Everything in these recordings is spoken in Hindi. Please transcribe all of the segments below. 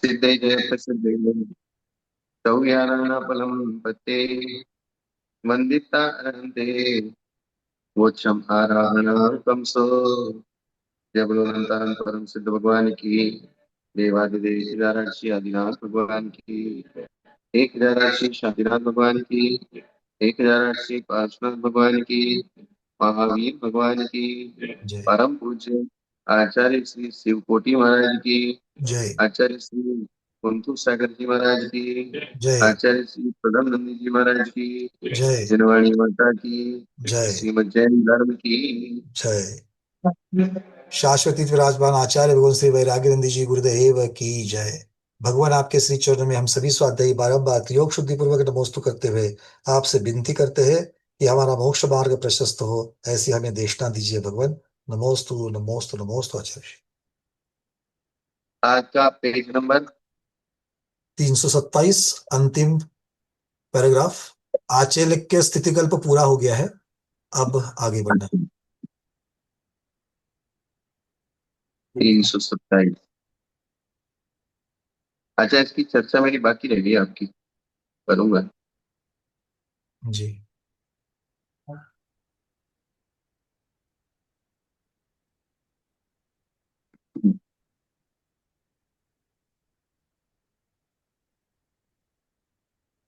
सिद्धे जय प्रसिद्धे सौज्ञानाफलम पते वंदिता अनंते मोक्षम आराधनार्थम सो। जय बोलो अनंतानंद परम सिद्ध भगवान की, देवादिदेव केदारशी आदिनाथ भगवान की, 1008 शांतिनाथ भगवान की, 1008 पार्श्वनाथ भगवान की, महावीर भगवान की, जय परम पूज्य आचार्य श्री शिवकोटि महाराज की, जय आचार्य श्री कुंतु सागर जी महाराज की, जय आचार्य श्री प्रदम नंदी जी महाराज की, जय जिनवाणी माता की, जय श्रीमद जैन धर्म की। जय। शाश्वती विराजमान आचार्य भगवान श्री वैराग्यनंद जी गुरुदेव की जय। भगवान आपके श्री चरणों में हम सभी स्वाध्यायी बारंबार योग शुद्धि पूर्वक नमोस्तु करते हुए आपसे विनती करते हैं कि हमारा मोक्ष मार्ग प्रशस्त हो, ऐसी हमें देशना दीजिए भगवान। नमोस्तु नमोस्तु नमोस्तु आचार्य। आज का पेज नंबर 327 अंतिम पैराग्राफ। आचेलिक स्थितिकल्प पूरा हो गया है, अब आगे बढ़ना। 327। अच्छा, इसकी चर्चा मेरी बाकी रह गई, आपकी करूंगा। जी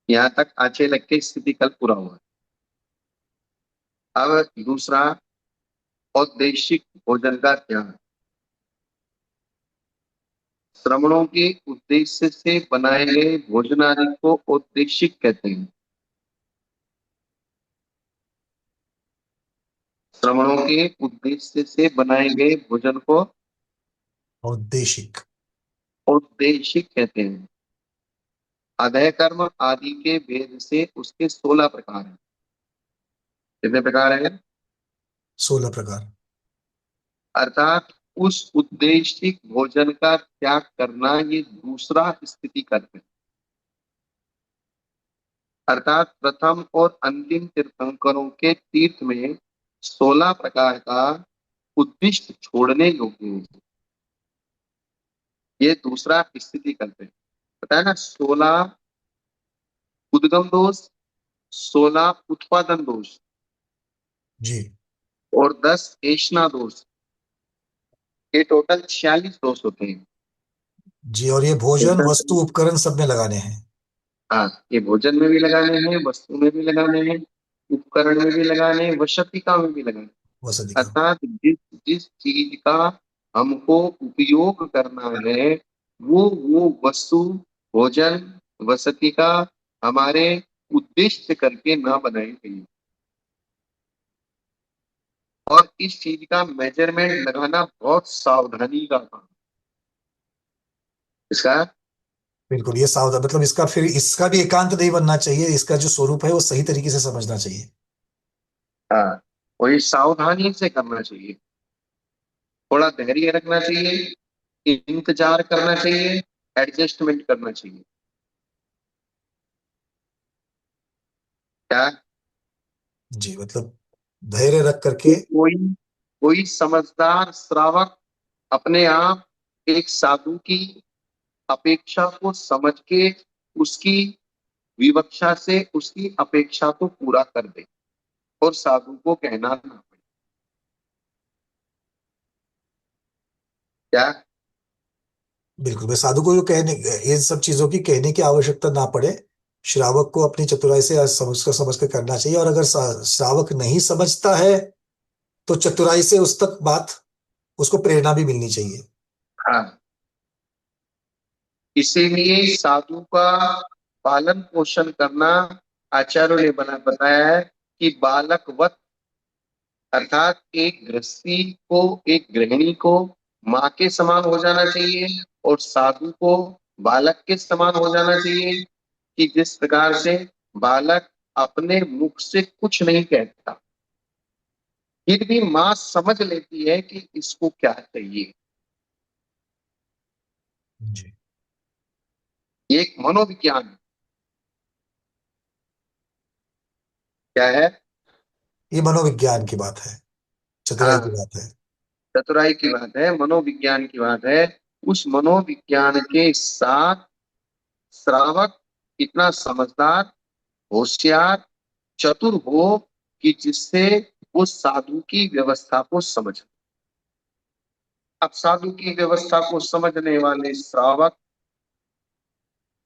यहाँ तक आचे लग के स्थिति कल पूरा हुआ। अब दूसरा, औदेशिक भोजन का क्या है। श्रवणों के उद्देश्य से बनाए गए भोजन आदि को औदेशिक कहते हैं। श्रवणों के उद्देश्य से बनाए गए भोजन को औदेशिक। औदेशिक कहते हैं। अदय कर्म आदि के भेद से उसके 16 प्रकार हैं। कितने प्रकार हैं? 16 प्रकार। अर्थात उस उद्देशिक भोजन का त्याग करना, ये दूसरा स्थिति कर्म है। अर्थात प्रथम और अंतिम तीर्थंकरों के तीर्थ में 16 प्रकार का उद्दिष्ट छोड़ने योग्य है। ये दूसरा स्थिति कल्प है। पता है ना, 16 उद्गम दोष, 16 उत्पादन दोष जी और 10 ऐष्णा दोष, ये टोटल 46 दोष होते हैं। जी, और ये भोजन ऐसा वस्तु नहीं। उपकरण सब में लगाने हैं। हाँ, ये भोजन में भी लगाने हैं, वस्तु में भी लगाने हैं, उपकरण में भी लगाने हैं, वशतिका में भी लगाने हैं। वसति का। अर्थात जिस जिस चीज का हमको उपयोग करना है, वो वस्तु, भोजन, वसति का हमारे उद्देश्य करके ना बनाई गई। और इस चीज का मेजरमेंट लगाना बहुत सावधानी का काम है। इसका, बिल्कुल, ये सावधान मतलब इसका फिर इसका भी एकांत नहीं बनना चाहिए, इसका जो स्वरूप है वो सही तरीके से समझना चाहिए। हाँ, और ये सावधानी से करना चाहिए। थोड़ा धैर्य रखना चाहिए, इंतजार करना चाहिए, एडजस्टमेंट करना चाहिए। क्या? जी मतलब धैर्य रख कि करके। कोई कोई समझदार श्रावक अपने आप एक साधु की अपेक्षा को समझ के उसकी विवक्षा से उसकी अपेक्षा को पूरा कर दे और साधु को कहना ना पड़े। क्या? बिल्कुल, मैं साधु को जो कहने, इन सब चीजों की कहने की आवश्यकता ना पड़े। श्रावक को अपनी चतुराई से समझ कर करना चाहिए, और अगर श्रावक नहीं समझता है तो चतुराई से उस तक बात, उसको प्रेरणा भी मिलनी चाहिए। हाँ, इसीलिए साधु का पालन पोषण करना आचार्यों ने बताया है कि बालकवत। अर्थात एक गृहस्थी को, एक गृहिणी को माँ के समान हो जाना चाहिए और साधु को बालक के समान हो जाना चाहिए। कि जिस प्रकार से बालक अपने मुख से कुछ नहीं कहता, फिर भी माँ समझ लेती है कि इसको क्या चाहिए। जी ये एक मनोविज्ञान है। क्या है? ये मनोविज्ञान की बात है, चतुराई की हाँ, बात है। चतुराई की बात है, मनोविज्ञान की बात है। उस मनोविज्ञान के साथ श्रावक इतना समझदार, होशियार, चतुर हो कि जिससे वो साधु की व्यवस्था को समझ। अब साधु की व्यवस्था को समझने वाले श्रावक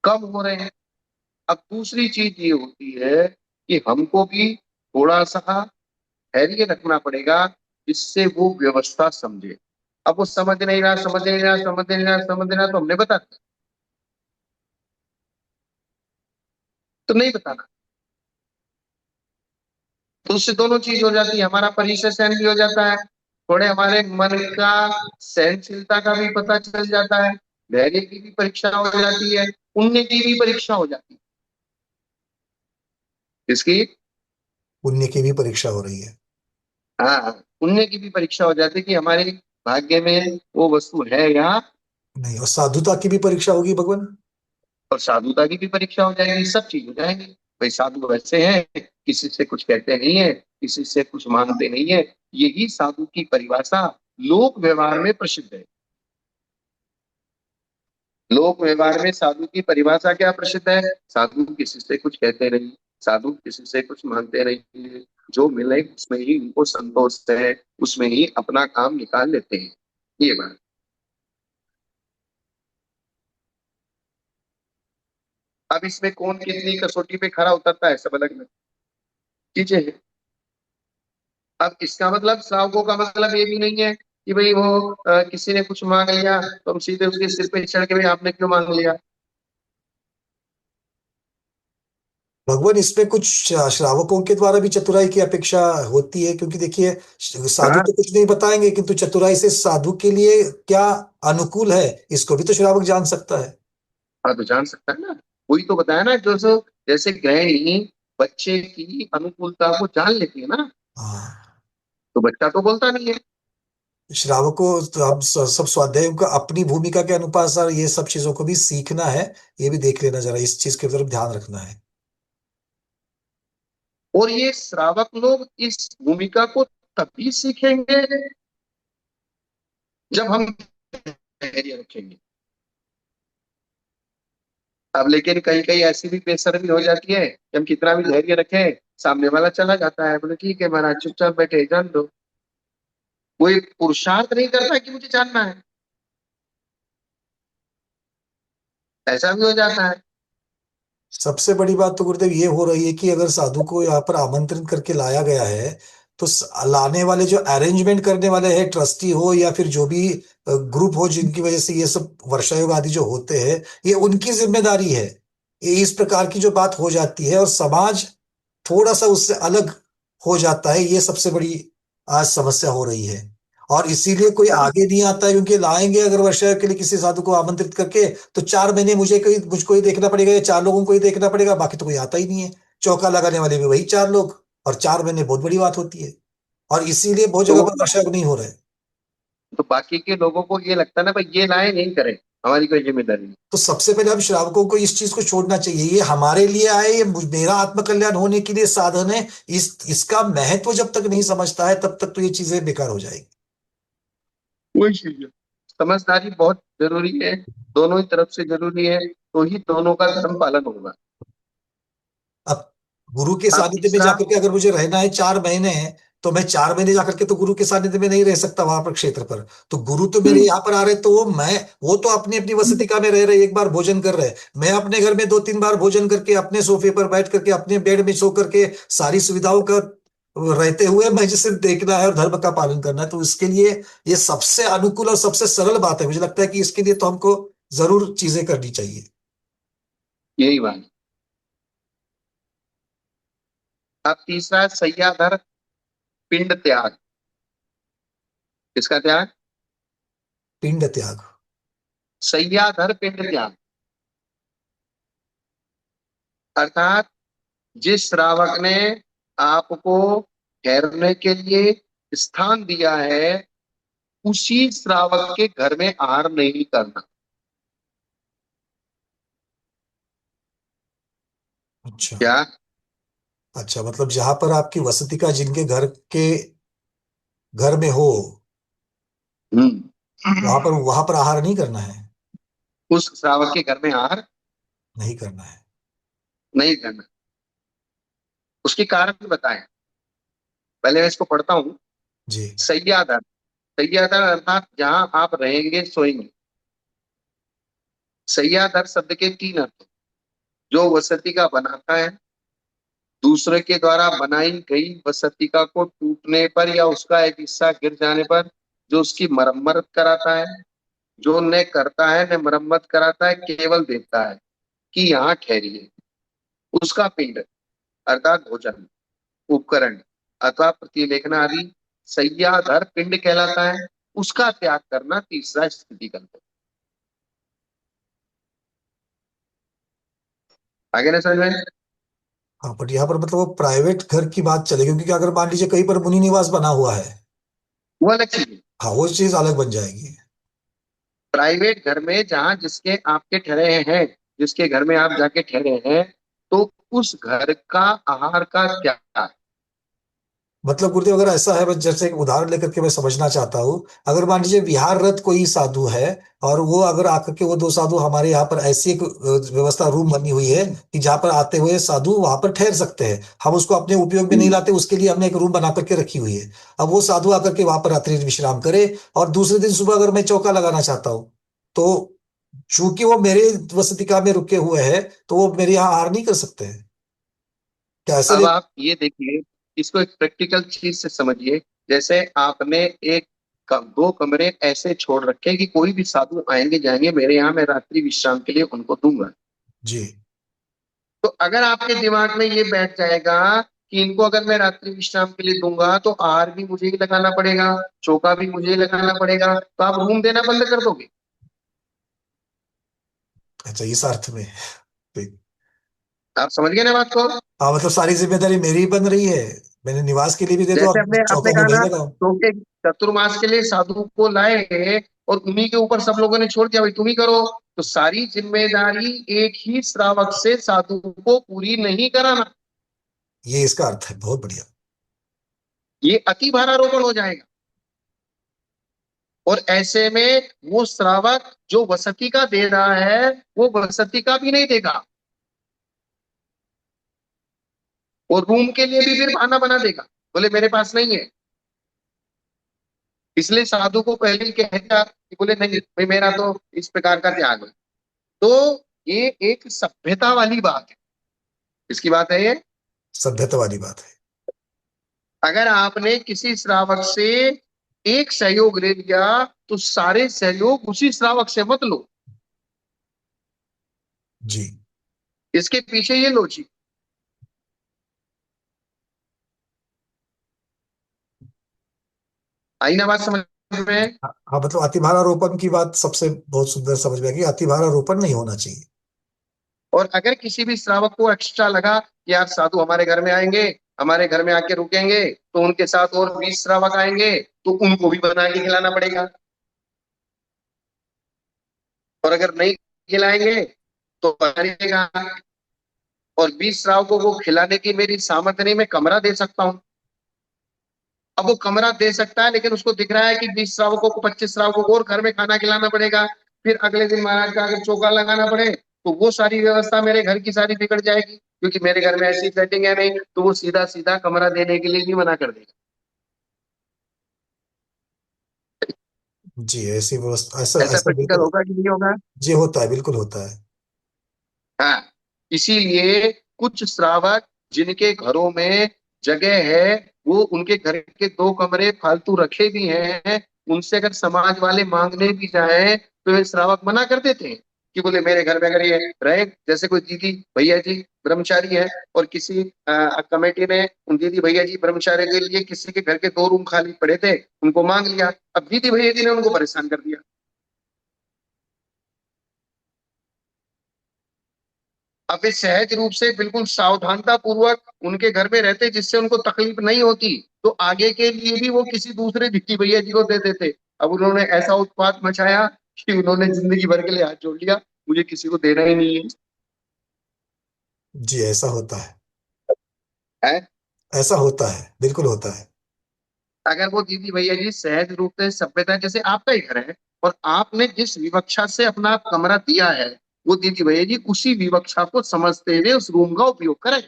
कम हो रहे हैं। अब दूसरी चीज ये होती है कि हमको भी थोड़ा सा धैर्य रखना पड़ेगा जिससे वो व्यवस्था समझे। अब वो समझ नहीं रहा, समझ नहीं रहा, समझ नहीं रहा, समझ नहीं रहा, तो हमने बता दिया तो नहीं बताना। तो उससे दोनों चीज हो जाती है, हमारा परिचय सहन भी हो जाता है, थोड़े हमारे मन का सहनशीलता का भी पता चल जाता है, धैर्य की भी परीक्षा हो जाती है, पुण्य की भी परीक्षा हो जाती है। इसकी, पुण्य की भी परीक्षा हो रही है। हाँ, पुण्य की भी परीक्षा हो जाती है कि हमारे भाग्य में वो वस्तु है या, नहीं, और साधुता की भी परीक्षा होगी भगवान। और साधुता की भी परीक्षा हो जाएगी, सब चीज हो जाएंगी। भाई साधु ऐसे हैं, किसी से कुछ कहते नहीं है, किसी से कुछ मांगते नहीं है। यही साधु की परिभाषा लोक व्यवहार में प्रसिद्ध है। लोक व्यवहार में साधु की परिभाषा क्या प्रसिद्ध है? साधु किसी से कुछ कहते नहीं, साधु किसी से कुछ मांगते नहीं, जो मिले उसमें ही उनको संतोष है, उसमें ही अपना काम निकाल लेते हैं। ये बात। अब इसमें कौन कितनी कसौटी पे खरा उतरता है, सब अलग अलग चीजें हैं। अब इसका मतलब, श्रावकों का मतलब ये भी नहीं है कि भाई वो किसी ने कुछ मांग लिया तो हम सीधे उसके सिर पे चढ़ के भाई आपने क्यों मांग लिया। भगवान, इसमें कुछ श्रावकों के द्वारा भी चतुराई की अपेक्षा होती है, क्योंकि देखिए, साधु हाँ, तो कुछ नहीं बताएंगे, किंतु चतुराई से साधु के लिए क्या अनुकूल है, इसको भी तो श्रावक जान सकता है। हाँ तो जान सकता है ना। वही तो बताया ना, जो जो जैसे गृहिणी बच्चे की अनुकूलता को जान लेती है ना, हाँ। तो बच्चा तो बोलता नहीं है। श्रावकों तो हम सब स्वाध्यायों का अपनी भूमिका के अनुसार ये सब चीजों को भी सीखना है। ये भी देख लेना, जरा इस चीज की तरफ ध्यान रखना है। और ये श्रावक लोग इस भूमिका को तभी सीखेंगे जब हम धैर्य रखेंगे। अब लेकिन कहीं कहीं ऐसी भी बेशर्मी हो जाती है कि हम कितना भी धैर्य रखें, सामने वाला चला जाता है, बोले ठीक है महाराज चुपचाप बैठे जान दो। कोई पुरुषार्थ नहीं करता कि मुझे जानना है, ऐसा भी हो जाता है। सबसे बड़ी बात तो गुरुदेव ये हो रही है कि अगर साधु को यहाँ पर आमंत्रित करके लाया गया है, तो लाने वाले जो अरेंजमेंट करने वाले हैं, ट्रस्टी हो या फिर जो भी ग्रुप हो जिनकी वजह से ये सब वर्षा योग आदि जो होते हैं, ये उनकी जिम्मेदारी है। ये इस प्रकार की जो बात हो जाती है और समाज थोड़ा सा उससे अलग हो जाता है, ये सबसे बड़ी आज समस्या हो रही है। और इसीलिए कोई आगे नहीं आता है, क्योंकि लाएंगे अगर वर्षा के लिए किसी साधु को आमंत्रित करके, तो 4 महीने मुझको ही देखना पड़ेगा या 4 लोगों को ही देखना पड़ेगा, बाकी तो कोई आता ही नहीं है। चौका लगाने वाले भी वही 4 लोग, और 4 महीने बहुत बड़ी बात होती है। और इसीलिए बहुत तो जगह पर वर्षा नहीं हो रहा है। तो बाकी के लोगों को ये लगता है ना भाई ये लाए नहीं करें, हमारी कोई जिम्मेदारी नहीं। तो सबसे पहले हम श्रावकों को इस चीज को छोड़ना चाहिए, ये हमारे लिए आए, ये मेरा आत्मकल्याण होने के लिए साधन है। इसका महत्व जब तक नहीं समझता है, तब तक तो ये चीजें बेकार हो जाएगी। वही चीज है। समझदारी बहुत जरूरी है, दोनों ही तरफ से जरूरी है, तो ही दोनों का धर्म पालन होगा। अब गुरु के अब सानिध्य में तीसरा, जाकर के अगर मुझे रहना है 4 महीने, तो मैं 4 महीने जाकर के तो गुरु के सानिध्य में नहीं रह सकता वहां पर क्षेत्र पर। तो गुरु तो मेरे हम्म, यहाँ पर आ रहे, तो वो तो अपनी अपनी वसतिका में रह रहे, एक बार भोजन कर रहे। मैं अपने घर में 2-3 बार भोजन करके अपने सोफे पर बैठ करके अपने बेड में सो करके सारी सुविधाओं का रहते हुए मैं जिसे देखना है और धर्म का पालन करना है, तो इसके लिए ये सबसे अनुकूल और सबसे सरल बात है। मुझे लगता है कि इसके लिए तो हमको जरूर चीजें करनी चाहिए। यही बात। अब तीसरा, सैयाधर पिंड त्याग। किसका त्याग? पिंड त्याग। सैयाधर पिंड त्याग, अर्थात जिस श्रावक ने आपको ठहरने के लिए स्थान दिया है, उसी श्रावक के घर में आहार नहीं करना। अच्छा। क्या? अच्छा, मतलब जहां पर आपकी वसति का जिनके घर में हो। हम्म, वहां पर आहार नहीं करना है। उस श्रावक के घर में आहार नहीं करना है। नहीं करना। उसके कारण बताएं। पहले मैं इसको पढ़ता हूँ। जी। सैयादर, सैयादर अर्थात जहां आप रहेंगे सोएंगे। सैयादर शब्द के तीन अर्थ। जो वसति का बनाता है, दूसरे के द्वारा बनाई गई वसतिका को टूटने पर या उसका एक हिस्सा गिर जाने पर जो उसकी मरम्मत कराता है। जो न करता है न मरम्मत कराता है, केवल देता है कि यहाँ ठहरिए। उसका पिंड अर्थात भोजन, उपकरण अथवा प्रतिलेखन आदि सय्याधर पिंड कहलाता है। उसका त्याग करना तीसरा स्थिति कल्प। आगे ना समझ में? हाँ, बट यहाँ पर मतलब वो प्राइवेट घर की बात चलेगी, क्योंकि अगर मान लीजिए कहीं पर मुनि निवास बना हुआ है। वो अलग चीज है। हाँ, वो चीज अलग बन जाएगी। प्राइवेट घर में जहां जिसके आपके ठहरे हैं, जिसके घर में आप जाके ठहरे हैं, तो उस घर का आहार का त्याग। मतलब गुरुदेव, अगर ऐसा है, बस जैसे एक उदाहरण लेकर के मैं समझना चाहता हूँ। अगर मान लीजिए विहाररत कोई साधु है, और वो अगर आकर के वो दो साधु हमारे यहाँ पर ऐसी एक व्यवस्था रूम बनी हुई है कि जहाँ पर आते हुए साधु वहां पर ठहर सकते हैं, हम उसको अपने उपयोग में नहीं लाते, उसके लिए हमने एक रूम बना करके रखी हुई है। अब वो साधु आकर के वहां पर रात्रि विश्राम करे, और दूसरे दिन सुबह अगर मैं चौका लगाना चाहता हूँ, तो चूंकि वो मेरे वसतिका में रुके हुए हैं, तो वो मेरे यहाँ आहार नहीं कर सकते हैं। क्या ऐसे अब ले? आप ये देखिए, इसको एक प्रैक्टिकल चीज से समझिए। जैसे आपने एक दो कमरे ऐसे छोड़ रखे कि कोई भी साधु आएंगे जाएंगे मेरे यहाँ, मैं रात्रि विश्राम के लिए उनको दूंगा। जी। तो अगर आपके दिमाग में ये बैठ जाएगा कि इनको अगर मैं रात्रि विश्राम के लिए दूंगा तो आहार भी मुझे ही लगाना पड़ेगा, चौका भी मुझे ही लगाना पड़ेगा, तो आप रूम देना बंद कर दोगे। अच्छा, इस अर्थ में। आप समझ गए ना बात को? हाँ, मतलब सारी जिम्मेदारी मेरी ही बन रही है। मैंने निवास के लिए भी दे दो, जैसे अब अपने आपने चौका भी कहा मैं ना, लगाऊं। तो के चतुर्मास के लिए साधु को लाए और उन्हीं के ऊपर सब लोगों ने छोड़ दिया, भाई तुम ही करो। तो सारी जिम्मेदारी एक ही श्रावक से साधु को पूरी नहीं कराना। ये इसका अर्थ है, बहुत बढ़िया। ये अति भारारोपण हो जाएगा। और ऐसे में वो श्रावक जो वसति का दे रहा है, वो वसति का भी नहीं देगा, और रूम के लिए भी फिर बहाना बना देगा, बोले मेरे पास नहीं है। इसलिए साधु को पहले ही कह दिया कि बोले नहीं भाई, मेरा तो इस प्रकार का त्याग है। तो ये एक सभ्यता वाली बात है। किसकी बात है ये? सभ्यता वाली बात है। अगर आपने किसी श्रावक से एक सहयोग ले लिया, तो सारे सहयोग उसी श्रावक से मत लो। जी। इसके पीछे ये लॉजिक। आई ना बात समझ में? हाँ हाँ, मतलब अतिभारारोपण की बात सबसे बहुत सुंदर समझ में आ गई। अतिभारारोपण नहीं होना चाहिए। और अगर किसी भी श्रावक को एक्स्ट्रा लगा कि यार साधु हमारे घर में आएंगे, हमारे घर में आके रुकेंगे, तो उनके साथ और 20 श्रावक आएंगे, तो उनको भी बना के खिलाना पड़ेगा। और अगर नहीं खिलाएंगे तो बनाइएगा। और 20 श्रावकों को खिलाने की मेरी सामर्थ्य नहीं, मैं कमरा दे सकता हूँ। अब वो कमरा दे सकता है, लेकिन उसको दिख रहा है कि 20 श्रावकों को, 25 श्रावकों को और घर में खाना खिलाना पड़ेगा। फिर अगले दिन महाराज का अगर चौका लगाना पड़े, तो वो सारी व्यवस्था मेरे घर की सारी बिगड़ जाएगी, क्योंकि मेरे घर में ऐसी सेटिंग है नहीं, तो वो सीधा सीधा कमरा देने के लिए भी मना कर देगा। जी, ऐसी व्यवस्था, ऐसा ऐसा ऐसा प्रैक्टिकल बिल्कुल। होगा कि नहीं होगा? जी, होता है, बिल्कुल होता है। हाँ। इसीलिए कुछ श्रावक जिनके घरों में जगह है, वो उनके घर के दो कमरे फालतू रखे भी हैं, उनसे अगर समाज वाले मांगने भी जाए तो ये श्रावक मना कर देते हैं कि बोले मेरे घर में अगर ये रहे, जैसे कोई दीदी भैया जी ब्रह्मचारी है, और किसी कमेटी ने उन दीदी भैया जी ब्रह्मचारी के लिए किसी के घर के दो रूम खाली पड़े थे, उनको मांग लिया। अब दीदी भैया जी ने उनको परेशान कर दिया। अब वे सहज रूप से बिल्कुल सावधानता पूर्वक उनके घर में रहते, जिससे उनको तकलीफ नहीं होती, तो आगे के लिए भी वो किसी दूसरे भिक्की भैया जी को दे देते। अब उन्होंने ऐसा उत्पात मचाया कि उन्होंने जिंदगी भर के लिए हाथ जोड़ लिया, मुझे किसी को देना ही नहीं जी, ऐसा होता है। है। ऐसा होता है, बिल्कुल होता है। अगर वो दीदी भैया जी सहज रूप से सभ्यता, जैसे आपका ही घर है, और आपने जिस विवक्षा से अपना कमरा दिया है, वो दीदी भैया जी उसी विवक्षा को समझते हुए उस रूम का उपयोग करें।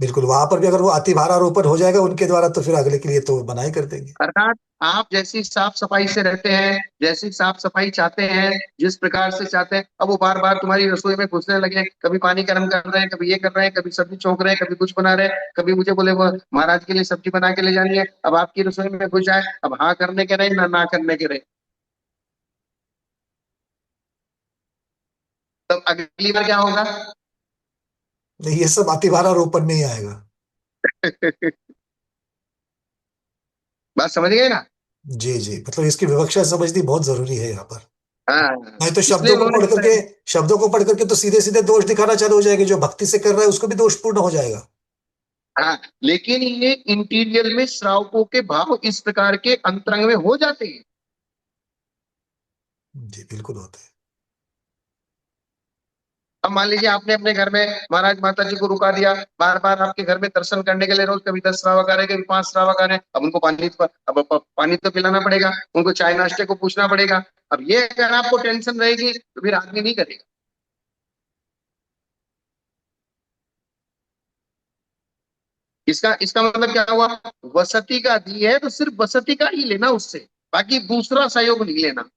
बिल्कुल, वहां पर भी अगर वो अति भारारोपण हो जाएगा उनके द्वारा तो फिर अगले के लिए तो मनाही कर देंगे। अर्थात आप जैसी साफ सफाई से रहते हैं, जैसी साफ सफाई चाहते हैं, जिस प्रकार से चाहते हैं, अब वो बार बार तुम्हारी रसोई में घुसने लगे, कभी पानी गर्म कर रहे हैं, कभी ये कर रहे हैं, कभी सब्जी छोक रहे हैं, कभी कुछ बना रहे हैं, कभी मुझे बोले वो महाराज के लिए सब्जी बना के ले जानी है, अब आपकी रसोई में घुस जाए, अब हाँ करने के रहे ना करने के रहे, तब अगली बार क्या होगा? नहीं, ये सब अति भारारोपण में ही आएगा। बात समझ गए ना? जी जी, मतलब इसकी विवक्षा समझनी बहुत जरूरी है यहाँ पर। हाँ, नहीं तो इसलिए शब्दों को उन्होंने पढ़ करके, शब्दों को पढ़ करके तो सीधे सीधे दोष दिखाना चालू हो जाएंगे, जो भक्ति से कर रहा है उसको भी दोषपूर्ण हो जाएगा। हाँ, लेकिन ये इंटीरियर में श्रावकों के भाव इस प्रकार के अंतरंग में हो जाते हैं। जी बिल्कुल होते हैं। अब मान लीजिए आपने अपने घर में महाराज माता जी को रुका दिया, बार बार आपके घर में दर्शन करने के लिए रोज कभी 10 श्रावक आ रहे, कभी 5 श्रावक आ रहे, अब उनको पानी तो पिलाना पड़ेगा, उनको चाय नाश्ते को पूछना पड़ेगा। अब ये अगर आपको टेंशन रहेगी तो फिर आदमी नहीं करेगा। इसका इसका मतलब क्या हुआ? वसती का दी है तो सिर्फ वसती का ही लेना उससे, बाकी दूसरा सहयोग नहीं लेना।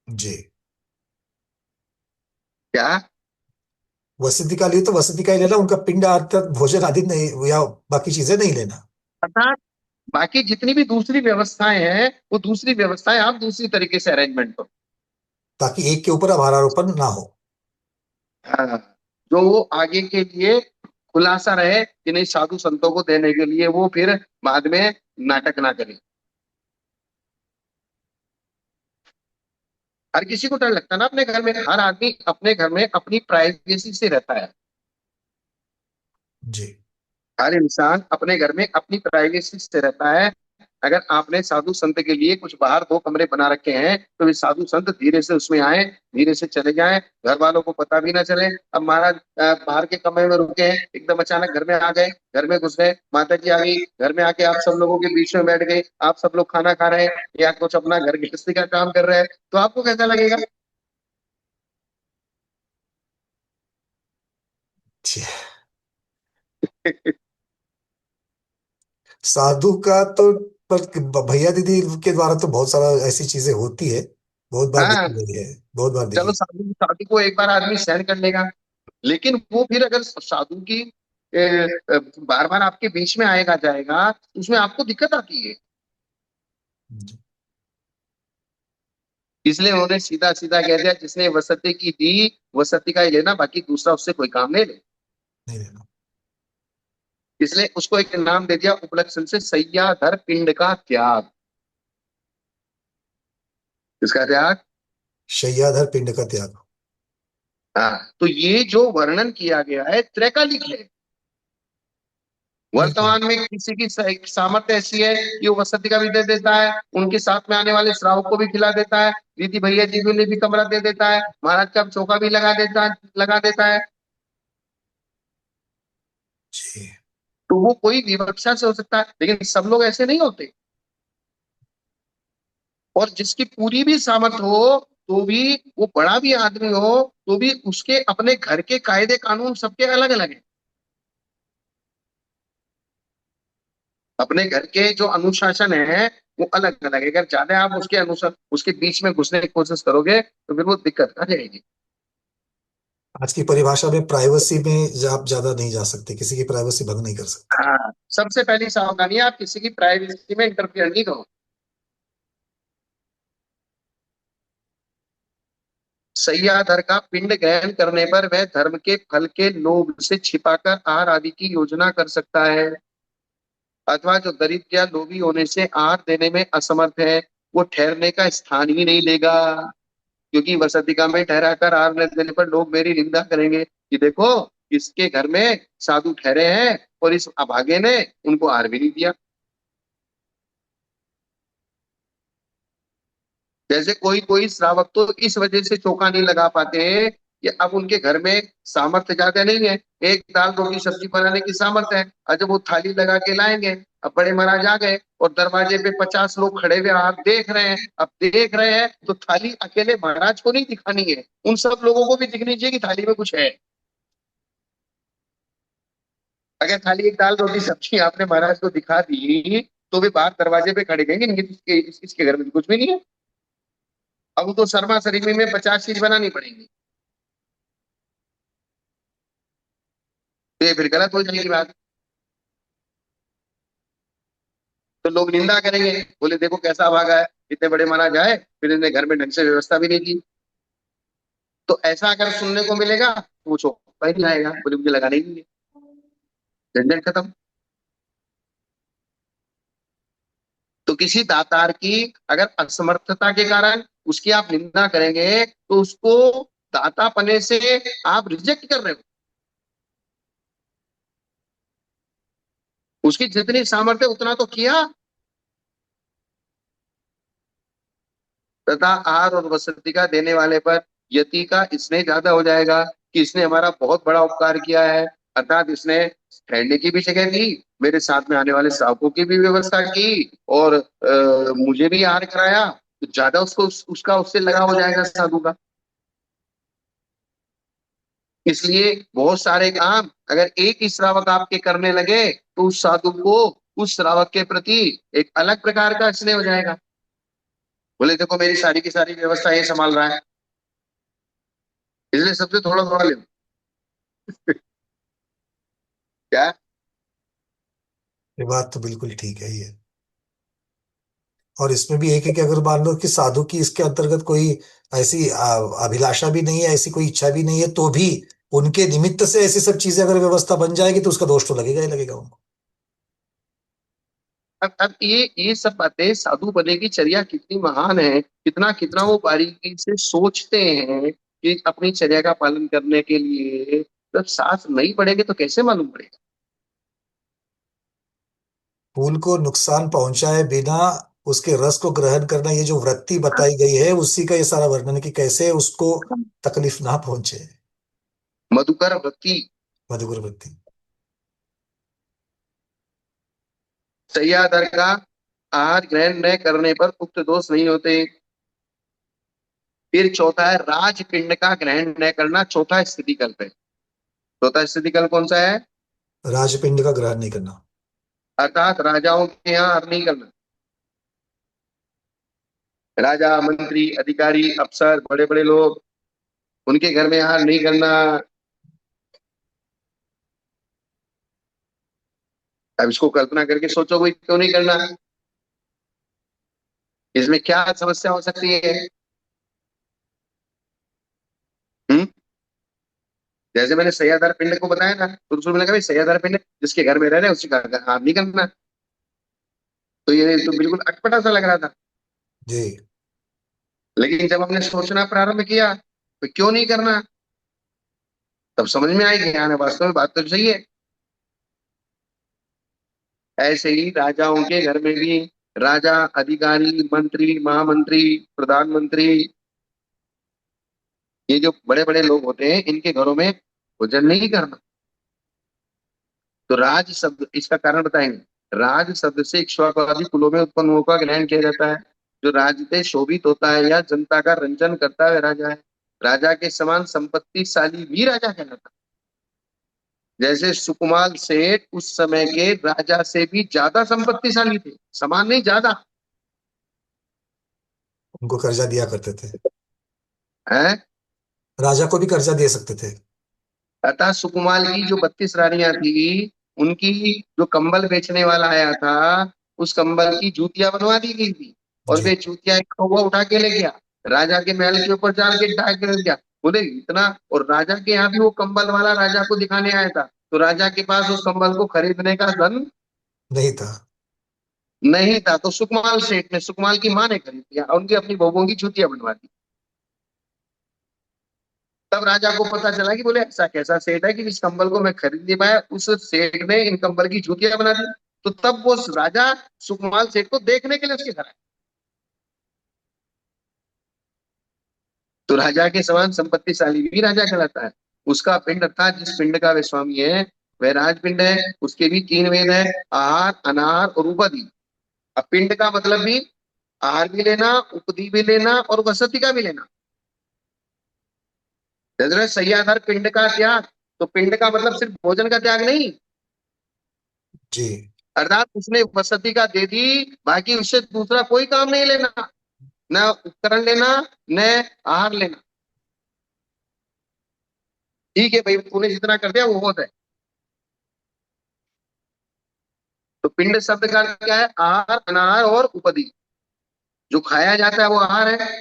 जी, क्या? वसति का लिए तो वसति का ही लेना, उनका पिंड अर्थात भोजन आदि नहीं, या बाकी चीजें नहीं लेना। अर्थात बाकी जितनी भी दूसरी व्यवस्थाएं हैं वो दूसरी व्यवस्थाएं आप दूसरी तरीके से अरेंजमेंट करो। ताकि एक के ऊपर आभारारोपण ना हो। हाँ, जो वो आगे के लिए खुलासा रहे कि नहीं, साधु संतों को देने के लिए वो फिर बाद में नाटक ना करे। हर किसी को डर लगता है ना अपने घर में, हर आदमी अपने घर में अपनी प्राइवेसी से रहता है। जी हर इंसान अपने घर में अपनी प्राइवेसी से रहता है। अगर आपने साधु संत के लिए कुछ बाहर 2 कमरे बना रखे हैं तो वे साधु संत धीरे से उसमें आए, धीरे से चले जाएं, घर वालों को पता भी ना चले। अब महाराज बाहर के कमरे में रुके हैं, एकदम अचानक घर में आ गए, घर में घुस गए, माता जी आ गई, घर में आके आप सब लोगों के बीच में बैठ गए, आप सब लोग खाना खा रहे हैं या कुछ अपना घर गृहस्थी का काम कर रहे हैं, तो आपको कैसा लगेगा? जी। साधु का तो, पर भैया दीदी के द्वारा तो बहुत सारा ऐसी चीजें होती है, बहुत बार हाँ, देखी गई है, बहुत बार चलो देखी। साधु साधु को एक बार आदमी सहन कर लेगा, लेकिन वो फिर अगर साधु की बार बार आपके बीच में आएगा जाएगा तो उसमें आपको दिक्कत आती है। जी, इसलिए उन्होंने सीधा सीधा कह दिया, जिसने वसती की दी वसती का ही लेना, बाकी दूसरा उससे कोई काम नहीं ले। नहीं लेना। इसलिए उसको एक नाम दे दिया उपलक्षण से, सैयाधर पिंड का त्याग। किसका त्याग? शय्याधार पिंड का त्याग। हाँ, तो ये जो वर्णन किया गया है त्रैकालिक है। बिल्कुल। वर्तमान में किसी की सामर्थ्य ऐसी है कि वो वसति का भी दे देता है, उनके साथ में आने वाले श्रावक को भी खिला देता है, दीदी भैया जी के लिए भी कमरा दे देता है, महाराज का चौका भी लगा देता है। जी तो वो कोई विवक्षा से हो सकता है, लेकिन सब लोग ऐसे नहीं होते। और जिसकी पूरी भी सामर्थ्य हो तो भी, वो बड़ा भी आदमी हो तो भी, उसके अपने घर के कायदे कानून सबके अलग अलग हैं। अपने घर के जो अनुशासन है वो अलग अलग है। अगर ज्यादा आप उसके अनुसार उसके बीच में घुसने की कोशिश करोगे तो फिर वो दिक्कत आ जाएगी। आज की परिभाषा में प्राइवेसी में आप ज्यादा नहीं जा सकते, किसी की प्राइवेसी भंग नहीं कर सकते। हाँ, सबसे पहली सावधानी है, आप किसी की प्राइवेसी में इंटरफियर नहीं करो। सैयादर का पिंड ग्रहण करने पर वह धर्म के फल के लोभ से छिपाकर आहार आदि की योजना कर सकता है, अथवा जो दरिद्र या लोभी होने से आहार देने में असमर्थ है वो ठहरने का स्थान ही नहीं लेगा, क्योंकि वसतिका में ठहरा कर आहार न देने पर लोग मेरी निंदा करेंगे कि देखो, इसके घर में साधु ठहरे हैं और इस अभागे ने उनको आहार भी नहीं दिया। जैसे कोई कोई श्रावक तो इस वजह से चौका नहीं लगा पाते हैं कि अब उनके घर में सामर्थ्य ज्यादा नहीं है, एक दाल रोटी सब्जी बनाने की सामर्थ्य है, और जब वो थाली लगा के लाएंगे, अब बड़े महाराज आ गए और दरवाजे पे 50 लोग खड़े हुए आप देख रहे हैं। अब देख रहे हैं तो थाली अकेले महाराज को नहीं दिखानी है, उन सब लोगों को भी दिखनी चाहिए कि थाली में कुछ है। अगर खाली एक दाल रोटी सब्जी आपने महाराज को दिखा दी तो वे बाहर दरवाजे पे खड़े कहेंगे नहीं, इसके घर में कुछ भी नहीं है। अब तो शर्मा शरीफ में 50 चीज बनानी पड़ेगी, तो ये फिर गलत हो जाएगी बात। तो लोग निंदा करेंगे, बोले देखो कैसा भागा है, इतने बड़े महाराज आए फिर इन्हें घर में ढंग से व्यवस्था भी नहीं की। तो ऐसा अगर सुनने को मिलेगा पूछो कहीं नहीं आएगा, बोले मुझे लगाने ही नहीं है, झंझट खत्म। तो किसी दातार की अगर असमर्थता के कारण उसकी आप निंदा करेंगे तो उसको दाता पने से आप रिजेक्ट कर रहे हो। उसकी जितनी सामर्थ्य उतना तो किया। तथा आहार और वसतिका देने वाले पर यति का स्नेह ज्यादा हो जाएगा कि इसने हमारा बहुत बड़ा उपकार किया है, अर्थात इसने ठहरने की भी जगह दी, मेरे साथ में आने वाले श्रावकों की भी व्यवस्था की और मुझे भी आहार कराया, तो ज्यादा उसको उसका उससे लगाव हो जाएगा साधु का। इसलिए बहुत सारे काम अगर एक ही श्रावक आपके करने लगे तो उस साधु को उस श्रावक के प्रति एक अलग प्रकार का स्नेह हो जाएगा। बोले देखो मेरी सारी की सारी व्यवस्था ये संभाल रहा है, इसलिए सबसे थोड़ा थोड़ा ले लो। क्या? ये बात तो बिल्कुल ठीक है ये। और इसमें भी एक है कि अगर मान लो कि साधु की इसके अंतर्गत कोई ऐसी अभिलाषा भी नहीं है, ऐसी कोई इच्छा भी नहीं है, तो भी उनके निमित्त से ऐसी सब चीजें अगर व्यवस्था बन जाएगी तो उसका दोष तो लगेगा ही लगेगा उनको। अब ये सब बातें साधु बने की चर्या कितनी महान है, कितना कितना जी। वो बारीकी से सोचते हैं कि अपनी चर्या का पालन करने के लिए। जब साथ नहीं पड़ेंगे तो कैसे मालूम पड़ेगा। फूल को नुकसान पहुंचाए बिना उसके रस को ग्रहण करना, ये जो वृत्ति बताई गई है उसी का ये सारा वर्णन है कि कैसे उसको तकलीफ ना पहुंचे। मधुकर वृत्ति। मधुकर वृत्ति। सह्यादर का आहार ग्रहण न करने पर उक्त दोष नहीं होते। फिर चौथा है राजपिंड का ग्रहण न करना, चौथा स्थिति कल्प है। चौथा स्थिति कल्प कौन सा है? राजपिंड का ग्रहण नहीं करना। अर्थात राजाओं के यहाँ आहार नहीं करना। राजा मंत्री अधिकारी अफसर बड़े बड़े लोग, उनके घर में आहार नहीं करना। अब इसको कल्पना करके सोचो भाई क्यों नहीं करना, इसमें क्या समस्या हो सकती है? हम्म? जैसे मैंने सैयादार पिंड को बताया ना, तो उसमें मैंने कहा भाई सैयादार पिंड जिसके घर में रह रहे हैं उसी का आहार नहीं करना। तो ये तो बिल्कुल अटपटा सा लग रहा था। जी। लेकिन जब हमने सोचना प्रारंभ किया तो क्यों नहीं करना, तब समझ में आई कि हाँ वास्तव में बात तो सही है। ऐसे ही राजाओं के घर में भी राजा अधिकारी मंत्री महामंत्री प्रधानमंत्री, ये जो बड़े बड़े लोग होते हैं इनके घरों में भोजन नहीं करना। तो राज शब्द इसका कारण बताएंगे। राज शब्द से इक्ष्वाकु कुलों में उत्पन्न होकर ग्रहण किया जाता है। जो राजते शोभित होता है या जनता का रंजन करता है राजा है। राजा के समान संपत्तिशाली भी राजा कहलाता है। जैसे सुकुमाल सेठ उस समय के राजा से भी ज्यादा संपत्तिशाली थे, समान नहीं ज्यादा उनको कर्जा दिया करते थे। है। राजा को भी कर्जा दे सकते थे। अतः सुकुमाल की जो 32 रानियां थी, उनकी जो कंबल बेचने वाला आया था उस कंबल की जूतियां बनवा दी गई थी। और जी। वे जूतियां एक कौवा उठा के ले गया, राजा के महल के ऊपर जाल के ढाक के ले गया। बोले इतना, और राजा के यहाँ भी वो कंबल वाला राजा को दिखाने आया था, तो राजा के पास उस कंबल को खरीदने का धन नहीं था। नहीं था। तो सुकमाल सेठ ने, सुकमाल की माँ ने खरीद लिया और उनकी अपनी बहुओं की जूतियां बनवा दी। तब राजा को पता चला कि बोले ऐसा कैसा सेठ है कि इस कंबल को मैं खरीद नहीं पाया, उस सेठ ने इन कंबल की जूतियां बना दी। तो तब वो राजा सुकमाल सेठ को देखने के लिए उसके घर आया। तो राजा के समान संपत्तिशाली भी राजा कहलाता है। उसका पिंड अर्थात जिस पिंड का वे स्वामी है वह राजपिंड है, उसके भी तीन भेद है, आहार, अनाहार और उपदी। अब पिंड का मतलब भी आहार भी लेना, उपदी भी लेना और वसति का भी लेना। जैसे सही आधार पिंड का त्याग, तो पिंड का मतलब सिर्फ भोजन का त्याग नहीं, जी। अर्थात उसने वसति का दे दी, बाकी उससे दूसरा कोई काम नहीं लेना, न उपकरण लेना, न आहार लेना। ठीक है भाई, तूने जितना कर दिया वो बहुत है। तो पिंड शब्द का अर्थ क्या है? आहार, अनाहार और उपदी। जो खाया जाता है वो आहार है,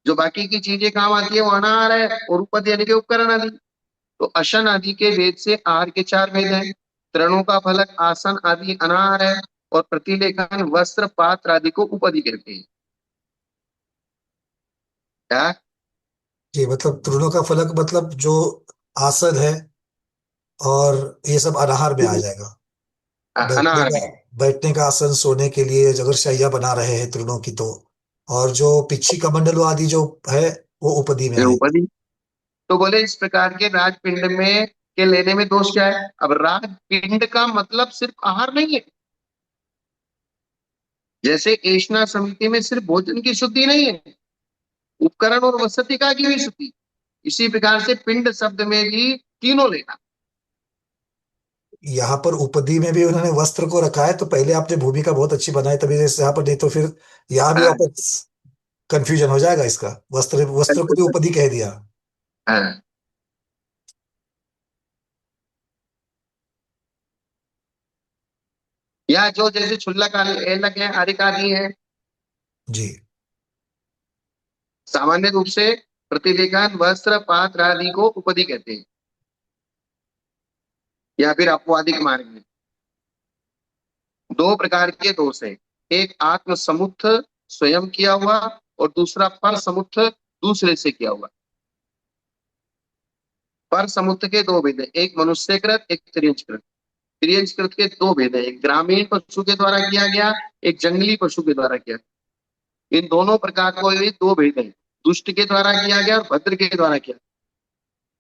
जो बाकी की चीजें काम आती है वो अनाहार है, और उपद यानी कि उपकरण आदि। तो अशन आदि के वेद से आहार के चार वेद हैं। तृणों का फलक, आसन आदि अनाहार है, और प्रतिलेखन, वस्त्र, पात्र आदि को उपदि कहते हैं। क्या? जी, मतलब तृणों का फलक मतलब जो आसद है, और ये सब अनाहार में आ जाएगा। बैठने अनाहार का भी बैठने का आसन, सोने के लिए अगर शैया बना रहे हैं तृणों की तो। और जो पिच्छी कमंडलू आदि जो है, वो उपदी में है आएगा। उपदि। तो बोले इस प्रकार के राजपिंड में के लेने में दोष क्या है? अब राजपिंड का मतलब सिर्फ आहार नहीं है। जैसे एषणा समिति में सिर्फ भोजन की शुद्धि नहीं है, उपकरण और वसतिका की भी शुद्धि। इसी प्रकार से पिंड शब्द में भी तीनों लेना। यहाँ पर उपदी में भी उन्होंने वस्त्र को रखा है, तो पहले आपने भूमिका बहुत अच्छी बनाई तभी जैसे यहाँ पर, नहीं तो फिर यहाँ भी हाँ, वापस कंफ्यूजन हो जाएगा इसका। वस्त्र वस्त्र को भी उपदी कह दिया। हाँ। या जो जैसे क्षुल्लक एलक है, आरिक आदि है, जी। सामान्य रूप से प्रतिलेखन, वस्त्र, पात्र आदि को उपदि कहते हैं, या फिर अपवादिक मार्ग में। दो प्रकार के दोष है, एक आत्म समुत्थ स्वयं किया हुआ, और दूसरा पर समुत्थ दूसरे से किया हुआ। पर समुत्थ के दो भेद है, एक मनुष्यकृत, एक तिर्यंचकृत। तिर्यंचकृत के दो भेद है, एक ग्रामीण पशु के द्वारा किया गया, एक जंगली पशु के द्वारा किया। इन दोनों प्रकार को ये दो भेद है, दुष्ट के द्वारा किया गया और भद्र के द्वारा किया।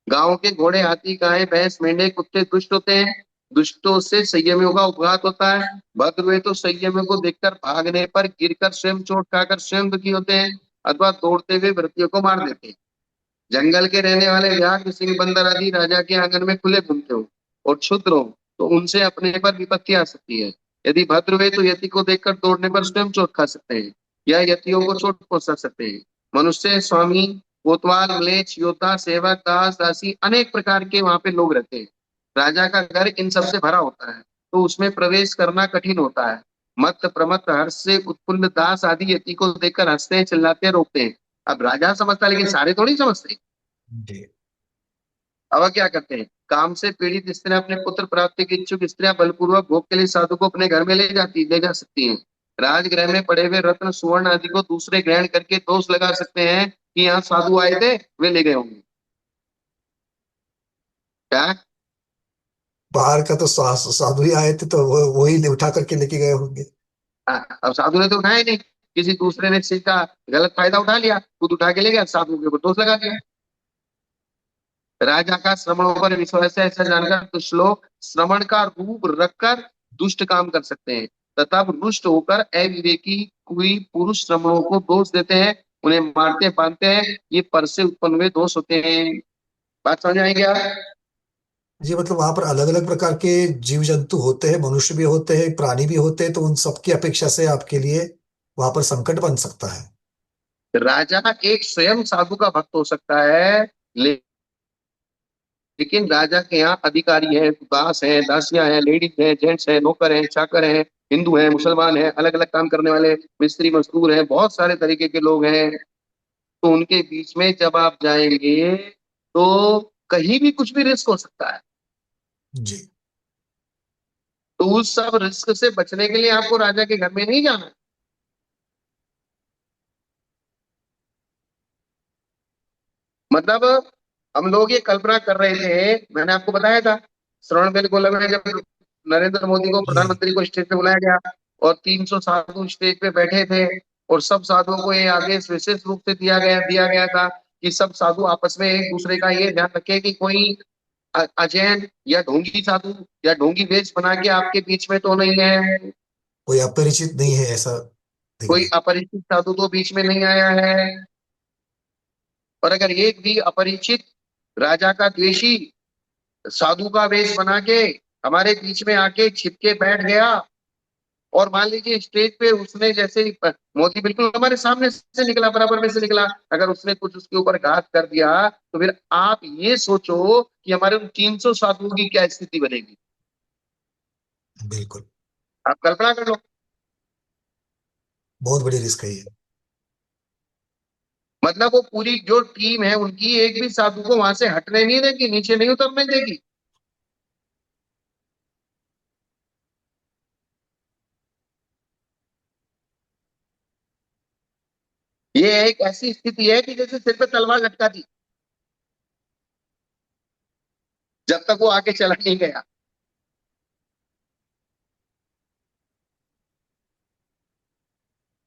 गांव के घोड़े, हाथी, गाय, भैंस, मेंढे, कुत्ते दुष्ट होते हैं। दुष्टों से संयमियों का उपघात होता है। भद्र हुए तो संयमियों को देखकर भागने पर गिरकर स्वयं चोट खाकर स्वयं दुखी होते हैं, अथवा दौड़ते हुए व्रतियों को मार देते हैं। जंगल के रहने वाले व्याघ्र, सिंह, बंदर आदि राजा के आंगन में खुले घूमते हो और क्षुद्र हो, तो उनसे अपने पर विपत्ति आ सकती है। यदि भद्र हुए तो यति को देखकर दौड़ने पर स्वयं चोट खा सकते हैं, या यतियों को चोट पहुंचा सकते हैं। मनुष्य, स्वामी, कोतवाल, म्लेच्छ, योद्धा, सेवक, दास, दासी, अनेक प्रकार के वहां पे लोग रहते हैं। राजा का घर इन सबसे भरा होता है, तो उसमें प्रवेश करना कठिन होता है। मत प्रमत्त हर्ष से उत्फुल्ल दास आदि यति को देखकर हंसते हैं, चिल्लाते हैं, रोकते हैं। अब राजा समझता है, लेकिन सारे थोड़ी समझते। जी। अब क्या करते हैं? काम से पीड़ित स्त्रियां, अपने पुत्र प्राप्ति की इच्छुक स्त्रियां बलपूर्वक भोग के लिए साधु को अपने घर में ले जा सकती हैं। राजगृह में पड़े हुए रत्न, सुवर्ण आदि को दूसरे ग्रहण करके दोष लगा सकते हैं कि यहाँ साधु आए थे, वे ले गए होंगे। क्या? बाहर का तो साधु ही आए थे, तो वो वही उठा करके लेके गए होंगे। अब साधु ने तो उठाया ही नहीं, किसी दूसरे ने इस चीज का गलत फायदा उठा लिया, खुद उठा के ले गया, साधु के ऊपर दोष लगा दिया। राजा का श्रमणों पर विश्वास है, ऐसा जानकर कुछ लोग श्रमण का रूप रखकर दुष्ट काम कर सकते हैं, तथा रुष्ट होकर अविवेकी कोई पुरुष श्रमणों को दोष देते हैं, उन्हें मारते बांधते हैं। ये पर से उत्पन्न हुए दोष होते हैं। बात समझ आएगी क्या? जी, मतलब वहां पर अलग अलग प्रकार के जीव जंतु होते हैं, मनुष्य भी होते हैं, प्राणी भी होते हैं, तो उन सबकी अपेक्षा से आपके लिए वहां पर संकट बन सकता है। राजा एक स्वयं साधु का भक्त हो सकता है, लेकिन राजा के यहाँ अधिकारी हैं, दास हैं, दासियां हैं, लेडीज हैं, जेंट्स हैं, नौकर हैं, चाकर हैं, हिंदू हैं, मुसलमान हैं, अलग अलग काम करने वाले मिस्त्री मजदूर हैं, बहुत सारे तरीके के लोग हैं। तो उनके बीच में जब आप जाएंगे तो कहीं भी कुछ भी रिस्क हो सकता है। जी। तो उस सब रिस्क से बचने के लिए आपको राजा के घर में नहीं जाना है। मतलब हम लोग ये कल्पना कर रहे थे, मैंने आपको बताया था श्रवण बेलगोला में, जब नरेंद्र मोदी को, जी। प्रधानमंत्री को स्टेज पे बुलाया गया और 300 साधु स्टेज पे बैठे थे, और सब साधुओं को ये आदेश विशेष रूप से दिया गया था कि सब साधु आपस में एक दूसरे का ये ध्यान रखे कि कोई अजैन या ढोंगी साधु या ढोंगी वेश बना के आपके बीच में तो नहीं है। कोई अपरिचित नहीं है ऐसा दिख कोई रहा अपरिचित साधु तो बीच में नहीं आया है। और अगर एक भी अपरिचित राजा का द्वेषी साधु का वेश बना के हमारे बीच में आके छिपके बैठ गया, और मान लीजिए स्टेज पे उसने जैसे ही मोदी बिल्कुल हमारे सामने से निकला, बराबर में से निकला, अगर उसने कुछ उसके ऊपर घात कर दिया, तो फिर आप ये सोचो कि हमारे उन 300 साधुओं की क्या स्थिति बनेगी। है। बिल्कुल। आप कल्पना कर लो। बहुत बड़ी रिस्क है ये। मतलब वो पूरी जो टीम है उनकी एक भी साधु को वहां से हटने नहीं देगी, नीचे नहीं उतरने देगी। ये एक ऐसी स्थिति है कि जैसे सिर पे तलवार लटका दी, जब तक वो आगे चला नहीं गया।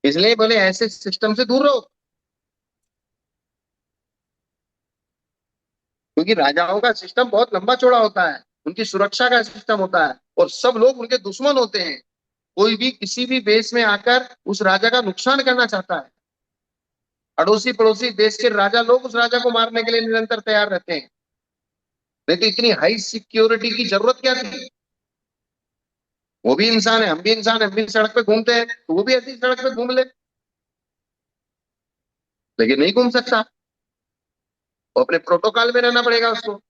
इसलिए बोले ऐसे सिस्टम से दूर रहो, क्योंकि राजाओं का सिस्टम बहुत लंबा चौड़ा होता है, उनकी सुरक्षा का सिस्टम होता है, और सब लोग उनके दुश्मन होते हैं। कोई भी किसी भी देश में आकर उस राजा का नुकसान करना चाहता है, अड़ोसी पड़ोसी देश के राजा लोग उस राजा को मारने के लिए निरंतर तैयार रहते हैं। नहीं तो इतनी हाई सिक्योरिटी की जरूरत क्या थी। वो भी इंसान है, हम भी इंसान है, हम भी सड़क पे घूमते हैं, तो वो भी ऐसी सड़क पे घूम ले, लेकिन नहीं घूम सकता। वो अपने प्रोटोकॉल में रहना पड़ेगा उसको।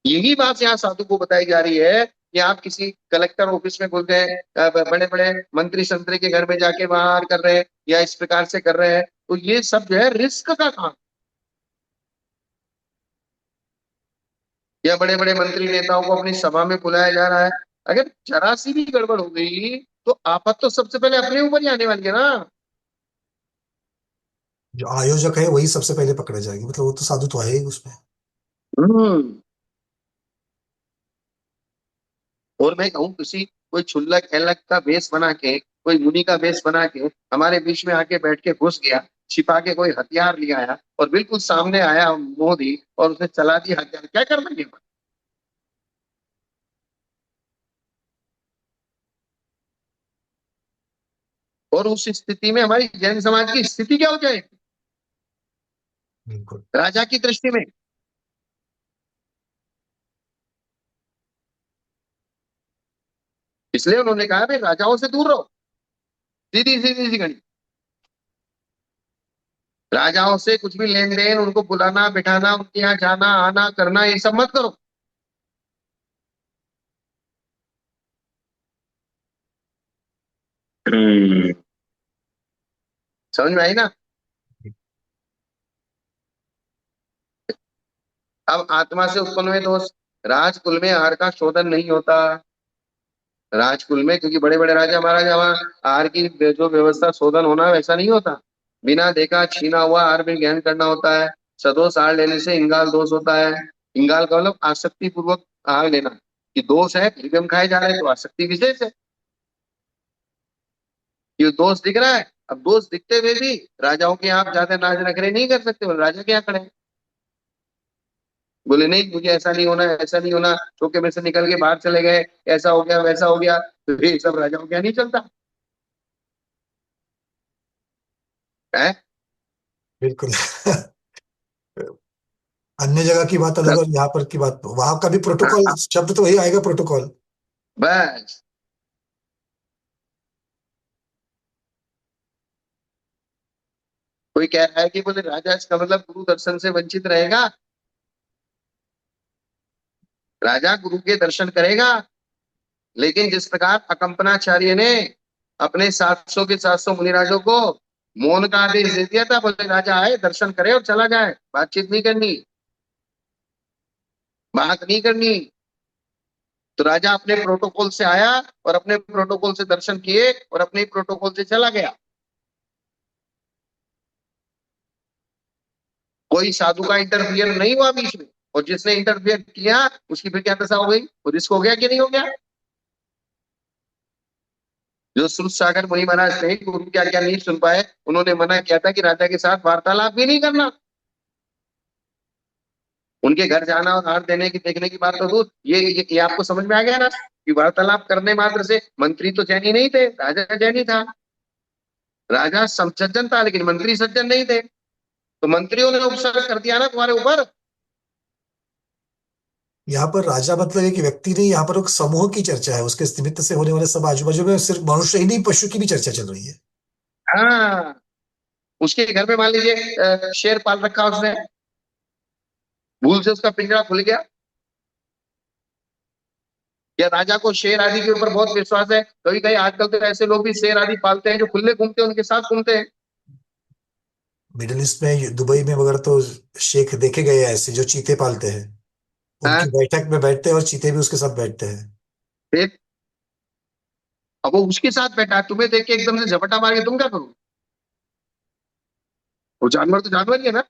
यही बात यहाँ साधु को बताई जा रही है कि आप किसी कलेक्टर ऑफिस में घुस गए, बड़े बड़े मंत्री संतरी के घर में जाके वहां कर रहे हैं, या इस प्रकार से कर रहे हैं, तो ये सब जो है रिस्क का काम। या बड़े बड़े मंत्री नेताओं को अपनी सभा में बुलाया जा रहा है, अगर जरा सी भी गड़बड़ हो गई तो आफत तो सबसे पहले अपने ऊपर ही आने वाली है ना। जो आयोजक है वही सबसे पहले पकड़ा जाएगी, मतलब वो तो साधु तो है ही उसमें। हम्म। और मैं कहूँ किसी कोई क्षुल्लक एलक का वेश बना के, कोई मुनि का वेश बना के हमारे बीच में आके बैठ के घुस गया, छिपा के कोई हथियार ले आया और बिल्कुल सामने आया मोदी और उसने चला दिया हथियार, क्या कर लेंगे। और उस स्थिति में हमारी जैन समाज की स्थिति क्या हो जाएगी बिल्कुल। राजा की दृष्टि में। इसलिए उन्होंने कहा भाई राजाओं से दूर रहो, सीधी सीधी सी गणित। राजाओं से कुछ भी लेन देन, उनको बुलाना बिठाना, उनके यहाँ जाना आना करना, ये सब मत करो। हम्म। समझ में आई ना। अब आत्मा से उत्पन्न हुए दोष, राजकुल में आहार का शोधन नहीं होता। राजकुल में क्योंकि बड़े बड़े राजा महाराजा, वहाँ आहार की जो व्यवस्था शोधन होना वैसा नहीं होता। बिना देखा छीना हुआ आहार में ग्रहण करना होता है। सदोष आहार लेने से इंगाल दोष होता है। इंगाल का मतलब आसक्ति पूर्वक आहार लेना, कि दोष है फिर भी हम खाए जा रहे हैं तो आसक्ति विशेष है। ये दोष दिख रहा है, अब दोष दिखते हुए भी राजाओं के यहाँ आप ज्यादा नाच नखरे नहीं कर सकते, बोले राजा क्या खड़े हैं। बोले नहीं मुझे ऐसा नहीं होना, ऐसा नहीं होना, चौके में से निकल के बाहर चले गए, ऐसा हो गया वैसा हो गया, तो ये सब राजाओं के यहाँ नहीं चलता है। बिल्कुल। अन्य जगह की बात अलग और यहाँ पर की बात, वहां का भी प्रोटोकॉल, हाँ, शब्द तो वही आएगा, प्रोटोकॉल। बस। कोई कह रहा है कि बोले राजा इसका मतलब गुरु दर्शन से वंचित रहेगा। राजा गुरु के दर्शन करेगा, लेकिन जिस प्रकार अकंपनाचार्य ने अपने 700 के 700 मुनिराजों को मौन का आदेश दे दिया था, बोले राजा आए दर्शन करे और चला जाए, बातचीत नहीं करनी, बात नहीं करनी। तो राजा अपने प्रोटोकॉल से आया और अपने प्रोटोकॉल से दर्शन किए और अपने प्रोटोकॉल से चला गया। कोई साधु का इंटरफियर नहीं हुआ बीच में, और जिसने इंटरफियर किया उसकी फिर क्या दशा हो गई, वो रिस्क हो गया कि नहीं हो गया। जो श्रुत सागर मुनि महाराज थे, गुरु क्या क्या नहीं सुन पाए, उन्होंने मना किया था कि राजा के साथ वार्तालाप भी नहीं करना। उनके घर जाना और हार देने की देखने की बात तो दूर, ये आपको समझ में आ गया ना कि वार्तालाप करने मात्र से, मंत्री तो जैनी नहीं थे, राजा जैनी था, राजा सज्जन था लेकिन मंत्री सज्जन नहीं थे, तो मंत्रियों ने उपसर्ग कर दिया ना तुम्हारे ऊपर। यहाँ पर राजा मतलब एक व्यक्ति नहीं, यहाँ पर एक समूह की चर्चा है, उसके निमित्त से होने वाले सब आजू बाजू में सिर्फ मनुष्य ही नहीं, पशु की भी चर्चा चल रही है। हाँ, उसके घर में मान लीजिए शेर पाल रखा उसने, भूल से उसका पिंजरा खुल गया, या राजा को शेर आदि के ऊपर बहुत विश्वास है, कभी कभी आजकल तो ऐसे लोग भी शेर आदि पालते हैं जो खुले घूमते हैं, उनके साथ घूमते हैं। मिडिल ईस्ट में, दुबई में वगैरह तो शेख देखे गए हैं ऐसे जो चीते पालते हैं, उनकी हाँ, बैठक में बैठते हैं और चीते भी उसके साथ बैठते हैं। फिर अब वो उसके साथ बैठा, तुम्हें देख के एकदम से झपटा मार के तुम क्या करोगे? वो जानवर तो जानवर ही है ना,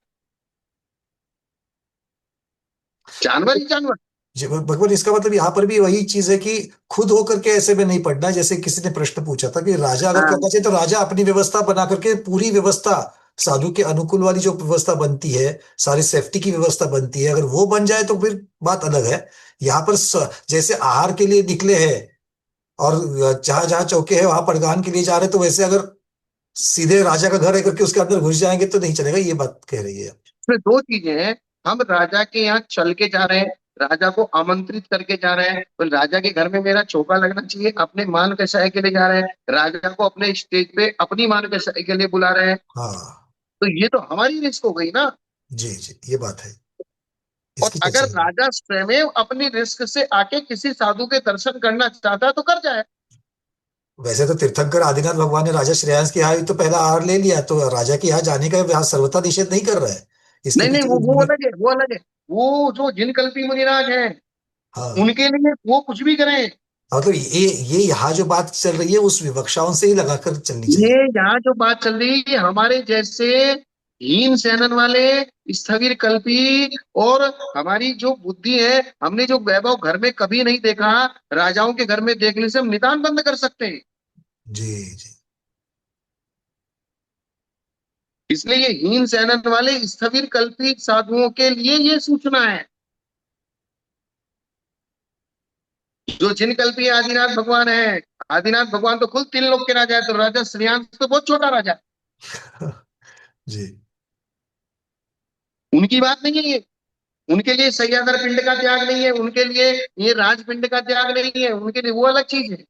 जानवर ही जानवर। भगवान, इसका मतलब यहाँ पर भी वही चीज है कि खुद होकर के ऐसे में नहीं पढ़ना। जैसे किसी ने प्रश्न पूछा था कि राजा अगर हाँ करना चाहिए तो राजा अपनी व्यवस्था बना करके, पूरी व्यवस्था साधु के अनुकूल वाली जो व्यवस्था बनती है, सारी सेफ्टी की व्यवस्था बनती है, अगर वो बन जाए तो फिर बात अलग है। यहाँ पर जैसे आहार के लिए निकले हैं और जहां जहां चौके हैं वहां परगान के लिए जा रहे हैं, तो वैसे अगर सीधे राजा का घर है करके उसके अंदर घुस जाएंगे तो नहीं चलेगा, ये बात कह रही है। इसमें दो चीजें हैं, हम राजा के यहाँ चल के जा रहे हैं, राजा को आमंत्रित करके जा रहे हैं, तो राजा के घर में मेरा चौका लगना चाहिए, अपने मान कसाई के लिए जा रहे हैं, राजा को अपने स्टेज पे अपनी मान कसाई के लिए बुला रहे हैं, हाँ। तो ये तो हमारी रिस्क हो गई ना। जी जी, ये बात है, और इसकी अगर चर्चा है। राजा स्वयं अपनी रिस्क से आके किसी साधु के दर्शन करना चाहता है तो कर जाए। वैसे तो तीर्थंकर आदिनाथ भगवान ने राजा श्रेयांस के यहाँ भी तो पहला आहार ले लिया, तो राजा के यहाँ जाने का यहाँ सर्वथा निषेध नहीं कर रहा है। इसके नहीं नहीं, पीछे वो अलग है, वो अलग है, वो जो जिन कल्पी मुनिराज हैं हाँ, उनके लिए वो कुछ भी करें। मतलब ये यहाँ जो बात चल रही है उस विवक्षाओं से ही लगाकर चलनी ये चाहिए। यहाँ जो बात चल रही है हमारे जैसे हीन सेनन वाले, स्थविर कल्पी, और हमारी जो बुद्धि है, हमने जो वैभव घर में कभी नहीं देखा, राजाओं के घर में देखने से हम निदान बंद कर सकते हैं। जी जी। इसलिए ये हीन सेनन वाले स्थविर कल्पी साधुओं के लिए ये सूचना है। जो जिन कल्पी आदिनाथ भगवान है, आदिनाथ भगवान तो खुद तीन लोग के राजा है, तो राजा श्रेयांश तो बहुत छोटा राजा है। जी। उनकी बात नहीं है ये, उनके लिए सह्याद्री पिंड का त्याग नहीं है, उनके लिए ये राजपिंड का त्याग नहीं है, उनके लिए वो अलग चीज है।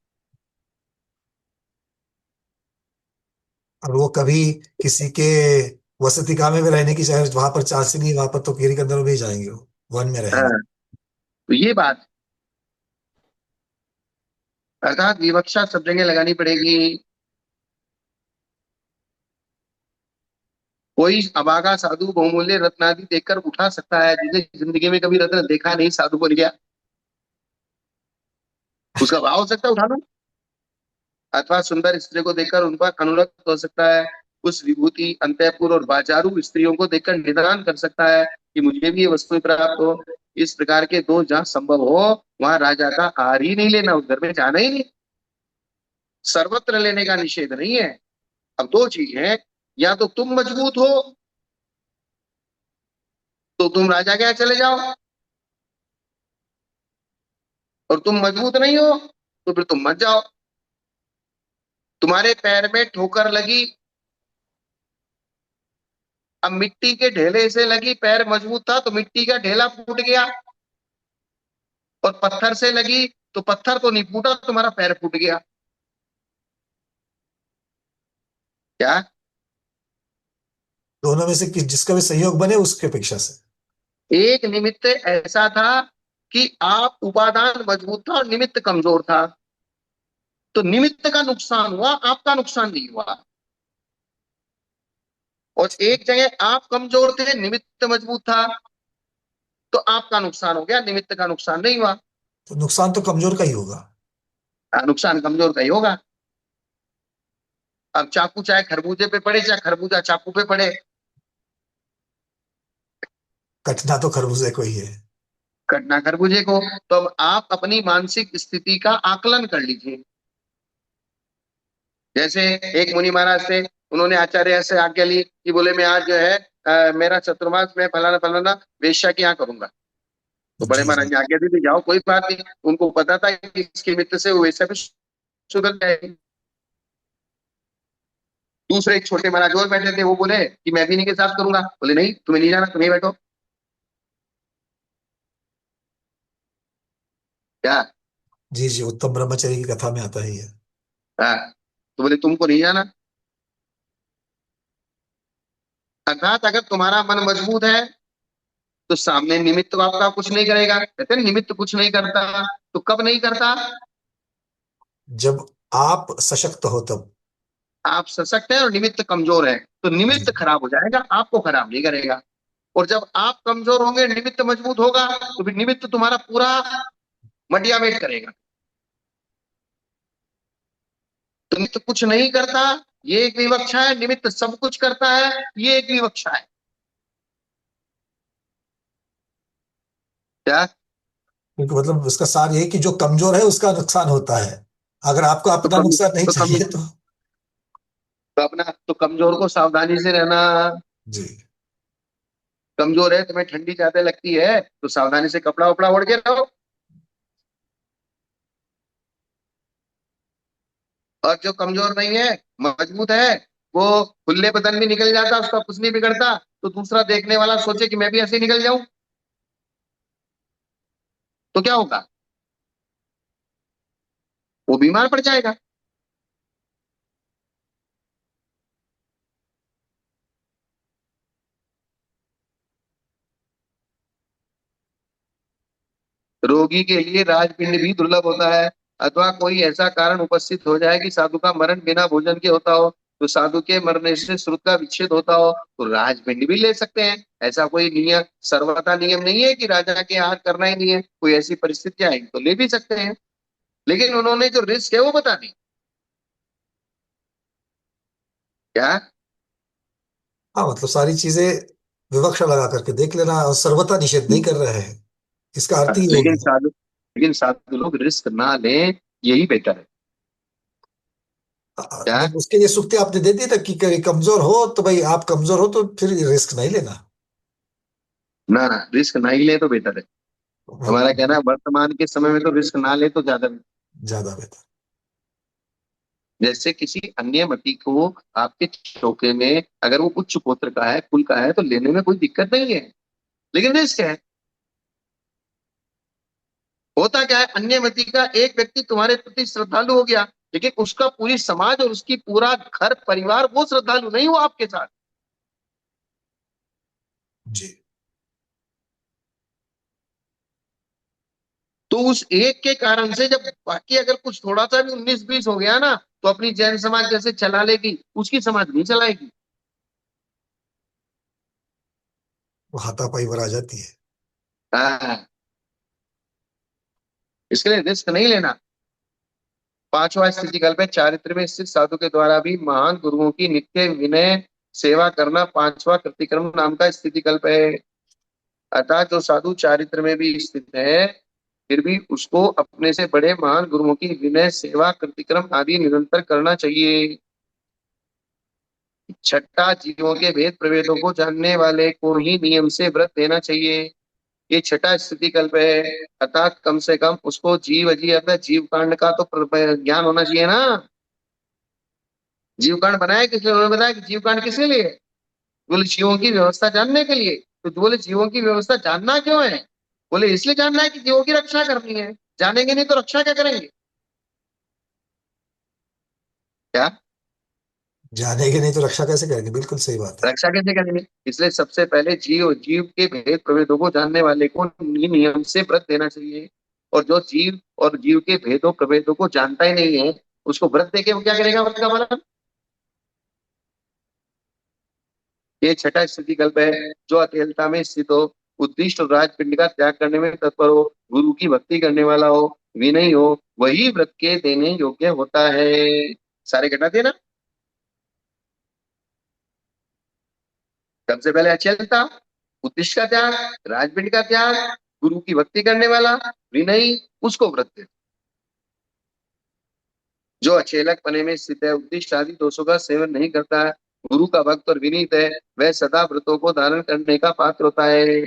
और वो कभी किसी के वसतिका में भी रहने की चाहे वहां पर चांस ही नहीं, वहां पर तो गिरी कंदरों में ही जाएंगे, वो वन में रहेंगे। हाँ, तो ये बात, अर्थात विवक्षा सब जगह लगानी पड़ेगी। कोई अभागा साधु बहुमूल्य रत्न आदि देखकर उठा सकता है, जिसे जिंदगी में कभी रत्न देखा नहीं, साधु बोल गया, उसका भाव हो सकता है उठा लो, अथवा सुंदर स्त्री को देखकर उन पर अनुरक्त हो सकता है, उस विभूति अंतःपुर और बाजारू स्त्रियों को देखकर निदान कर सकता है कि मुझे भी ये वस्तु प्राप्त हो। इस प्रकार के दो जहां संभव हो, वहां राजा का आहार ही नहीं लेना, उस घर में जाना ही नहीं, सर्वत्र लेने का निषेध नहीं है। अब दो चीज है, या तो तुम मजबूत हो तो तुम राजा के यहाँ चले जाओ, और तुम मजबूत नहीं हो तो फिर तुम मत जाओ। तुम्हारे पैर में ठोकर लगी, अब मिट्टी के ढेले से लगी, पैर मजबूत था तो मिट्टी का ढेला फूट गया, और पत्थर से लगी तो पत्थर तो नहीं फूटा, तुम्हारा पैर फूट गया। क्या? दोनों में से जिसका भी सहयोग बने उसके अपेक्षा से। एक निमित्त ऐसा था कि आप उपादान मजबूत था और निमित्त कमजोर था, तो निमित्त का नुकसान हुआ, आपका नुकसान नहीं हुआ। और एक जगह आप कमजोर थे, निमित्त मजबूत था, तो आपका नुकसान हो गया, निमित्त का नुकसान नहीं हुआ। तो नुकसान तो कमजोर का ही होगा। नुकसान कमजोर का ही होगा। अब चाकू चाहे खरबूजे पे पड़े, चाहे खरबूजा चाकू पे पड़े, कटना तो खरबूजे को ही है। कटना खरबूजे को। तो अब आप अपनी मानसिक स्थिति का आकलन कर लीजिए। जैसे एक मुनि महाराज थे, उन्होंने आचार्य से आज्ञा ली कि बोले मैं आज जो है मेरा चतुर्मास में फलाना फलाना वेश्या की यहाँ करूंगा। तो बड़े जी महाराज जी। ने आज्ञा दी थी, जाओ कोई बात नहीं। उनको पता था कि इसके मित्र से वो वेश्या भी सुधर जाएगी। दूसरे एक छोटे महाराज और बैठे थे, वो बोले कि मैं भी इन्हीं के साथ करूंगा। बोले नहीं, तुम्हें नहीं जाना, तुम यहीं बैठो। क्या? जी जी, उत्तम ब्रह्मचर्य की कथा में आता ही है। हाँ। तो बोले तुमको नहीं जाना। अर्थात अगर तुम्हारा मन मजबूत है तो सामने निमित्त तो आपका कुछ नहीं करेगा। कहते हैं निमित्त कुछ नहीं करता, तो कब नहीं करता? जब आप सशक्त हो तब। आप सशक्त है और निमित्त कमजोर है, तो जी। निमित्त खराब हो जाएगा, आपको खराब नहीं करेगा। और जब आप कमजोर होंगे, निमित्त मजबूत होगा, तो फिर निमित्त तुम्हारा पूरा मटिया मेट करेगा। तो निमित्त कुछ नहीं करता, ये एक विवक्षा है। निमित्त सब कुछ करता है, ये एक विवक्षा है। क्या? क्योंकि मतलब उसका सार यही कि जो कमजोर है उसका नुकसान होता है। अगर आपको तो अपना नुकसान नहीं तो कम चाहिए तो। तो अपना तो कमजोर को सावधानी से रहना। जी। कमजोर है, तुम्हें ठंडी ज्यादा लगती है, तो सावधानी से कपड़ा वपड़ा ओढ़ के रहो। और जो कमजोर नहीं है, मजबूत है, वो खुले बदन भी निकल जाता, उसका कुछ नहीं बिगड़ता। तो दूसरा देखने वाला सोचे कि मैं भी ऐसे निकल जाऊं, तो क्या होगा? वो बीमार पड़ जाएगा। रोगी के लिए राजपिंड भी दुर्लभ होता है। अथवा कोई ऐसा कारण उपस्थित हो जाए कि साधु का मरण बिना भोजन के होता हो, तो साधु के मरने से श्रुत का विच्छेद होता हो, तो राजपिंड भी ले सकते हैं। ऐसा कोई नियम, सर्वथा नियम नहीं है कि राजा के हाथ करना ही नहीं है। कोई ऐसी परिस्थिति आई तो ले भी सकते हैं। लेकिन उन्होंने जो रिस्क है वो बता दी। क्या? हाँ, मतलब सारी चीजें विवक्षा लगा करके देख लेना, और सर्वथा निषेध नहीं कर रहे हैं, इसका अर्थ ही हो लेकिन गया। साधु लेकिन साधु लोग रिस्क ना लें, यही बेटर है। क्या? नहीं, उसके लिए सुक्ति आपने दे दी था कि कभी कमजोर हो तो भाई, आप कमजोर हो तो फिर रिस्क नहीं लेना। ना ना, रिस्क ना ही ले तो बेटर है। हमारा कहना है वर्तमान के समय में तो रिस्क ना ले तो ज्यादा बेहतर। ज्यादा बेहतर। जैसे किसी अन्य मती को आपके चौके में, अगर वो उच्च गोत्र का है, कुल का है, तो लेने में कोई दिक्कत नहीं है। लेकिन रिस्क है। होता क्या है, अन्य मती का एक व्यक्ति तुम्हारे प्रति श्रद्धालु हो गया, लेकिन उसका पूरी समाज और उसकी पूरा घर परिवार वो श्रद्धालु नहीं हुआ आपके साथ। जी। तो उस एक के कारण से जब बाकी अगर कुछ थोड़ा सा भी 19-20 हो गया ना, तो अपनी जैन समाज जैसे चला लेगी, उसकी समाज नहीं चलाएगी। वो हाथापाई पर आ जाती है। हाँ, इसके लिए रिस्क नहीं लेना। पांचवा स्थिति कल्प है, चारित्र में स्थित साधु के द्वारा भी महान गुरुओं की नित्य विनय सेवा करना पांचवा कृतिक्रम नाम का स्थिति कल्प है। अर्थात जो साधु चारित्र में भी स्थित है, फिर भी उसको अपने से बड़े महान गुरुओं की विनय सेवा कृतिक्रम आदि निरंतर करना चाहिए। छठा, जीवों के भेद प्रभेदों को जानने वाले को ही नियम से व्रत देना चाहिए। ये छठा स्थिति कल्प है। अर्थात कम से कम उसको जीव अजी अर्थात जीव कांड का तो ज्ञान होना चाहिए ना। जीव कांड बनाया किसने? उन्होंने बताया कि जीव कांड किसके लिए? बोले जीवों की व्यवस्था जानने के लिए। तो बोले जीवों की व्यवस्था जानना क्यों है? बोले इसलिए जानना है कि जीवों की रक्षा करनी है। जानेंगे नहीं तो रक्षा क्या करेंगे? क्या? जानेंगे नहीं तो रक्षा कैसे करेंगे, बिल्कुल सही बात है। रक्षा कैसे करेंगे? इसलिए सबसे पहले जीव जीव के भेद प्रभेदों को जानने वाले को नियम से व्रत देना चाहिए। और जो जीव और जीव के भेदों प्रभेदों को जानता ही नहीं है, उसको व्रत देके वो क्या करेगा? व्रत का पालन। ये छठा स्थिति कल्प है। जो अकेलता में स्थित हो, उद्दिष्ट और राजपिंड का त्याग करने में तत्पर हो, गुरु की भक्ति करने वाला हो, विनयी हो, वही व्रत के देने योग्य होता है। सारे घटा दिए ना। सबसे पहले अचेलता, उद्दिष्ट का त्याग, राजपिंड का त्याग, गुरु की भक्ति करने वाला, विनयी, उसको व्रत दे। जो अचेलक पने में स्थित है, उद्दिष्ट आदि दोषों का सेवन नहीं करता है, गुरु का भक्त और विनीत है वह सदा व्रतों को धारण करने का पात्र होता है।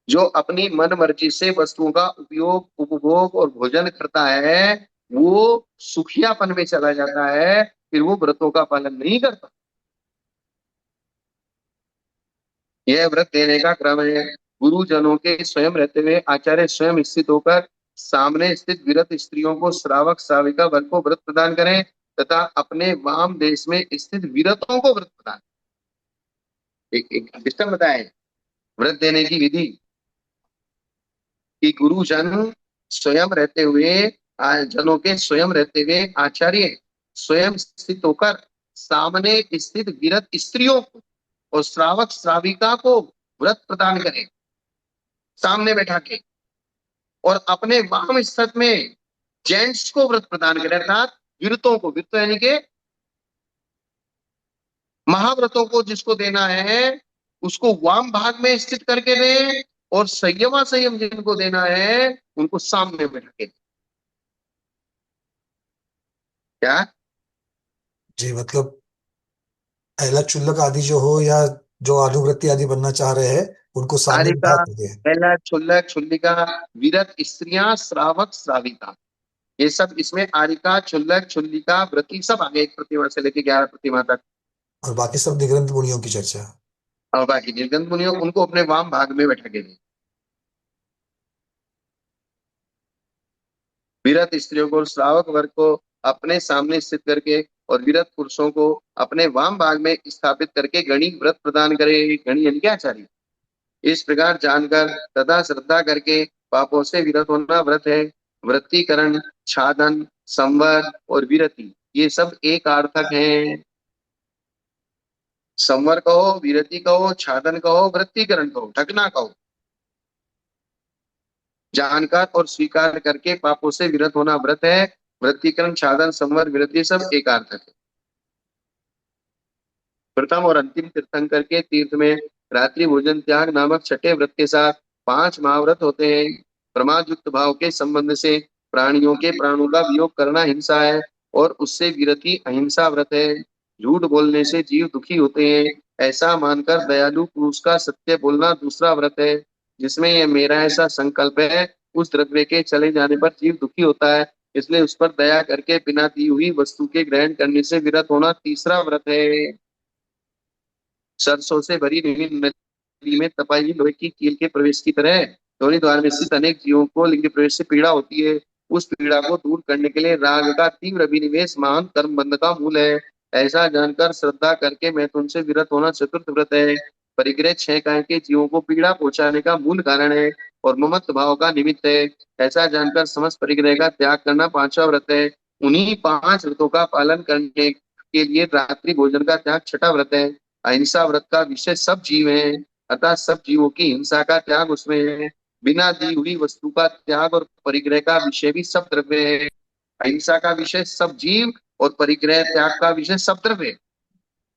जो अपनी मन मर्जी से वस्तुओं का उपयोग उपभोग और भोजन करता है वो सुखियापन में चला जाता है, फिर वो व्रतों का पालन नहीं करता। यह व्रत देने का क्रम है। गुरुजनों के स्वयं रहते हुए आचार्य स्वयं स्थित होकर सामने स्थित विरत स्त्रियों को श्रावक श्राविका वर्ग को व्रत प्रदान करें तथा अपने वाम देश में स्थित विरतों को व्रत प्रदान। एक सिस्टम बताया है व्रत देने की विधि कि गुरुजन स्वयं रहते हुए जनों के स्वयं रहते हुए आचार्य स्वयं स्थित होकर सामने स्थित विरत स्त्रियों को और श्रावक श्राविका को व्रत प्रदान करें सामने बैठा के, और अपने वाम स्थित में जेंट्स को व्रत प्रदान करें अर्थात विरतों को, विरत यानी के महाव्रतों को जिसको देना है उसको वाम भाग में स्थित करके दें, और संयमा संयम जिनको देना है उनको सामने बैठा के दें। क्या? जी मतलब अहला चुल्लक आदि जो हो या जो अनुवृत्ति आदि बनना चाह रहे हैं उनको सामने आरिका, बिठा करके। पहला क्षुल्लक क्षुल्लिका, विरत स्त्रियां, श्रावक श्राविका, ये सब इसमें आरिका क्षुल्लक क्षुल्लिका व्रती सब आगे 1 प्रतिमा से लेके 11 प्रतिमा तक। और बाकी सब निगृंत मुनियों की चर्चा। और बाकी निर्गंध मुनियों उनको अपने वाम भाग में बैठा के दें। विरत स्त्रियों को और श्रावक वर्ग को अपने सामने स्थित करके और विरत पुरुषों को अपने वाम भाग में स्थापित करके गणी व्रत प्रदान करे। गणी यानी कि आचार्य। इस प्रकार जानकर तथा श्रद्धा करके पापों से विरत होना व्रत है। वृत्तिकरण, छादन, संवर और विरति ये सब एक अर्थक हैं। संवर कहो, विरति कहो, छादन कहो, वृत्तिकरण कहो, ढकना कहो। जानकर और स्वीकार करके पापों से विरत होना व्रत है। वृत्तिकरण, छादन, संवर, विरति सब एक अर्थक है। प्रथम और अंतिम तीर्थंकर के तीर्थ में रात्रि भोजन त्याग नामक छठे व्रत के साथ 5 महाव्रत होते हैं। प्रमाद युक्त भाव के संबंध से प्राणियों के प्राणों का वियोग करना हिंसा है और उससे विरति अहिंसा व्रत है। झूठ बोलने से जीव दुखी होते हैं ऐसा मानकर दयालु पुरुष का सत्य बोलना दूसरा व्रत है, जिसमें यह मेरा ऐसा संकल्प है उस द्रव्य के चले जाने पर जीव दुखी होता है, इसलिए उस पर दया करके बिना दी हुई वस्तु के ग्रहण करने से विरत होना तीसरा व्रत है। सरसों से भरी विभिन्न नदी में तपाई लोहे की कील के प्रवेश की तरह योनि द्वार में स्थित अनेक जीवों को लिंग प्रवेश से पीड़ा होती है। उस पीड़ा को दूर करने के लिए राग का तीव्र अभिनिवेश महान कर्म बंध का मूल है। ऐसा जानकर श्रद्धा करके मैं तुमसे विरत होना चतुर्थ व्रत है। परिग्रह 6 काय के जीवों को पीड़ा पहुंचाने का मूल कारण है और ममत्व भाव का निमित्त है। ऐसा जानकर समस्त परिग्रह का त्याग करना पांचवा व्रत है। उन्हीं 5 व्रतों का पालन करने के लिए रात्रि भोजन का त्याग छठा व्रत है। अहिंसा व्रत का विषय सब जीव है, अतः सब जीवों की हिंसा का त्याग उसमें है। बिना दी हुई वस्तु का त्याग और परिग्रह का विषय भी सब द्रव्य है। अहिंसा का विषय सब जीव और परिग्रह त्याग का विषय सब द्रव्य है।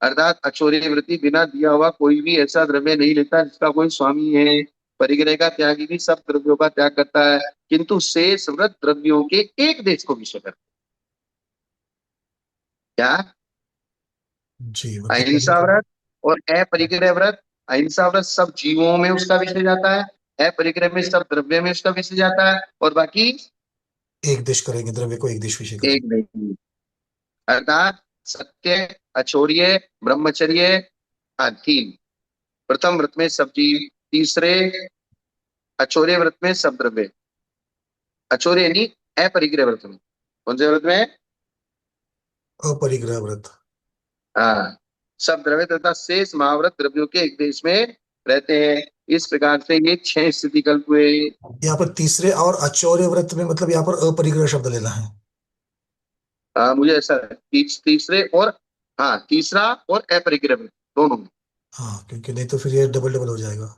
अर्थात अचोरी वृत्ति बिना दिया हुआ कोई भी ऐसा द्रव्य नहीं लेता जिसका कोई स्वामी है। परिग्रह का त्यागी भी सब द्रव्यों का त्याग करता है, किंतु शेष व्रत द्रव्यों के एक देश को विषय करता है। क्या? जी मतलब अहिंसा व्रत और अपरिग्रह व्रत। अहिंसा व्रत सब जीवों में उसका विषय जाता है, अपरिग्रह में सब द्रव्य में उसका विषय जाता है, और बाकी एक देश करेंगे, द्रव्य को एक देश विषय एक करेंगे। नहीं। अर्थात सत्य, अचौर्य, ब्रह्मचर्य, 3। प्रथम व्रत में सब जीव, तीसरे अचौर्य व्रत में सब द्रव्य। अचौर्य यानी अपरिग्रह व्रत में। कौन से व्रत में? अपरिग्रह व्रत। हाँ, सब द्रव्य तथा शेष महाव्रत द्रव्यों के एक देश में रहते हैं। इस प्रकार से ये 6 स्थिति कल्प हुए। यहाँ पर तीसरे और अचौर्य व्रत में मतलब यहाँ पर अपरिग्रह शब्द लेना है। मुझे ऐसा तीसरे और, हाँ तीसरा और अपरिग्रह व्रत दोनों में। हाँ क्योंकि नहीं तो फिर ये डबल डबल हो जाएगा।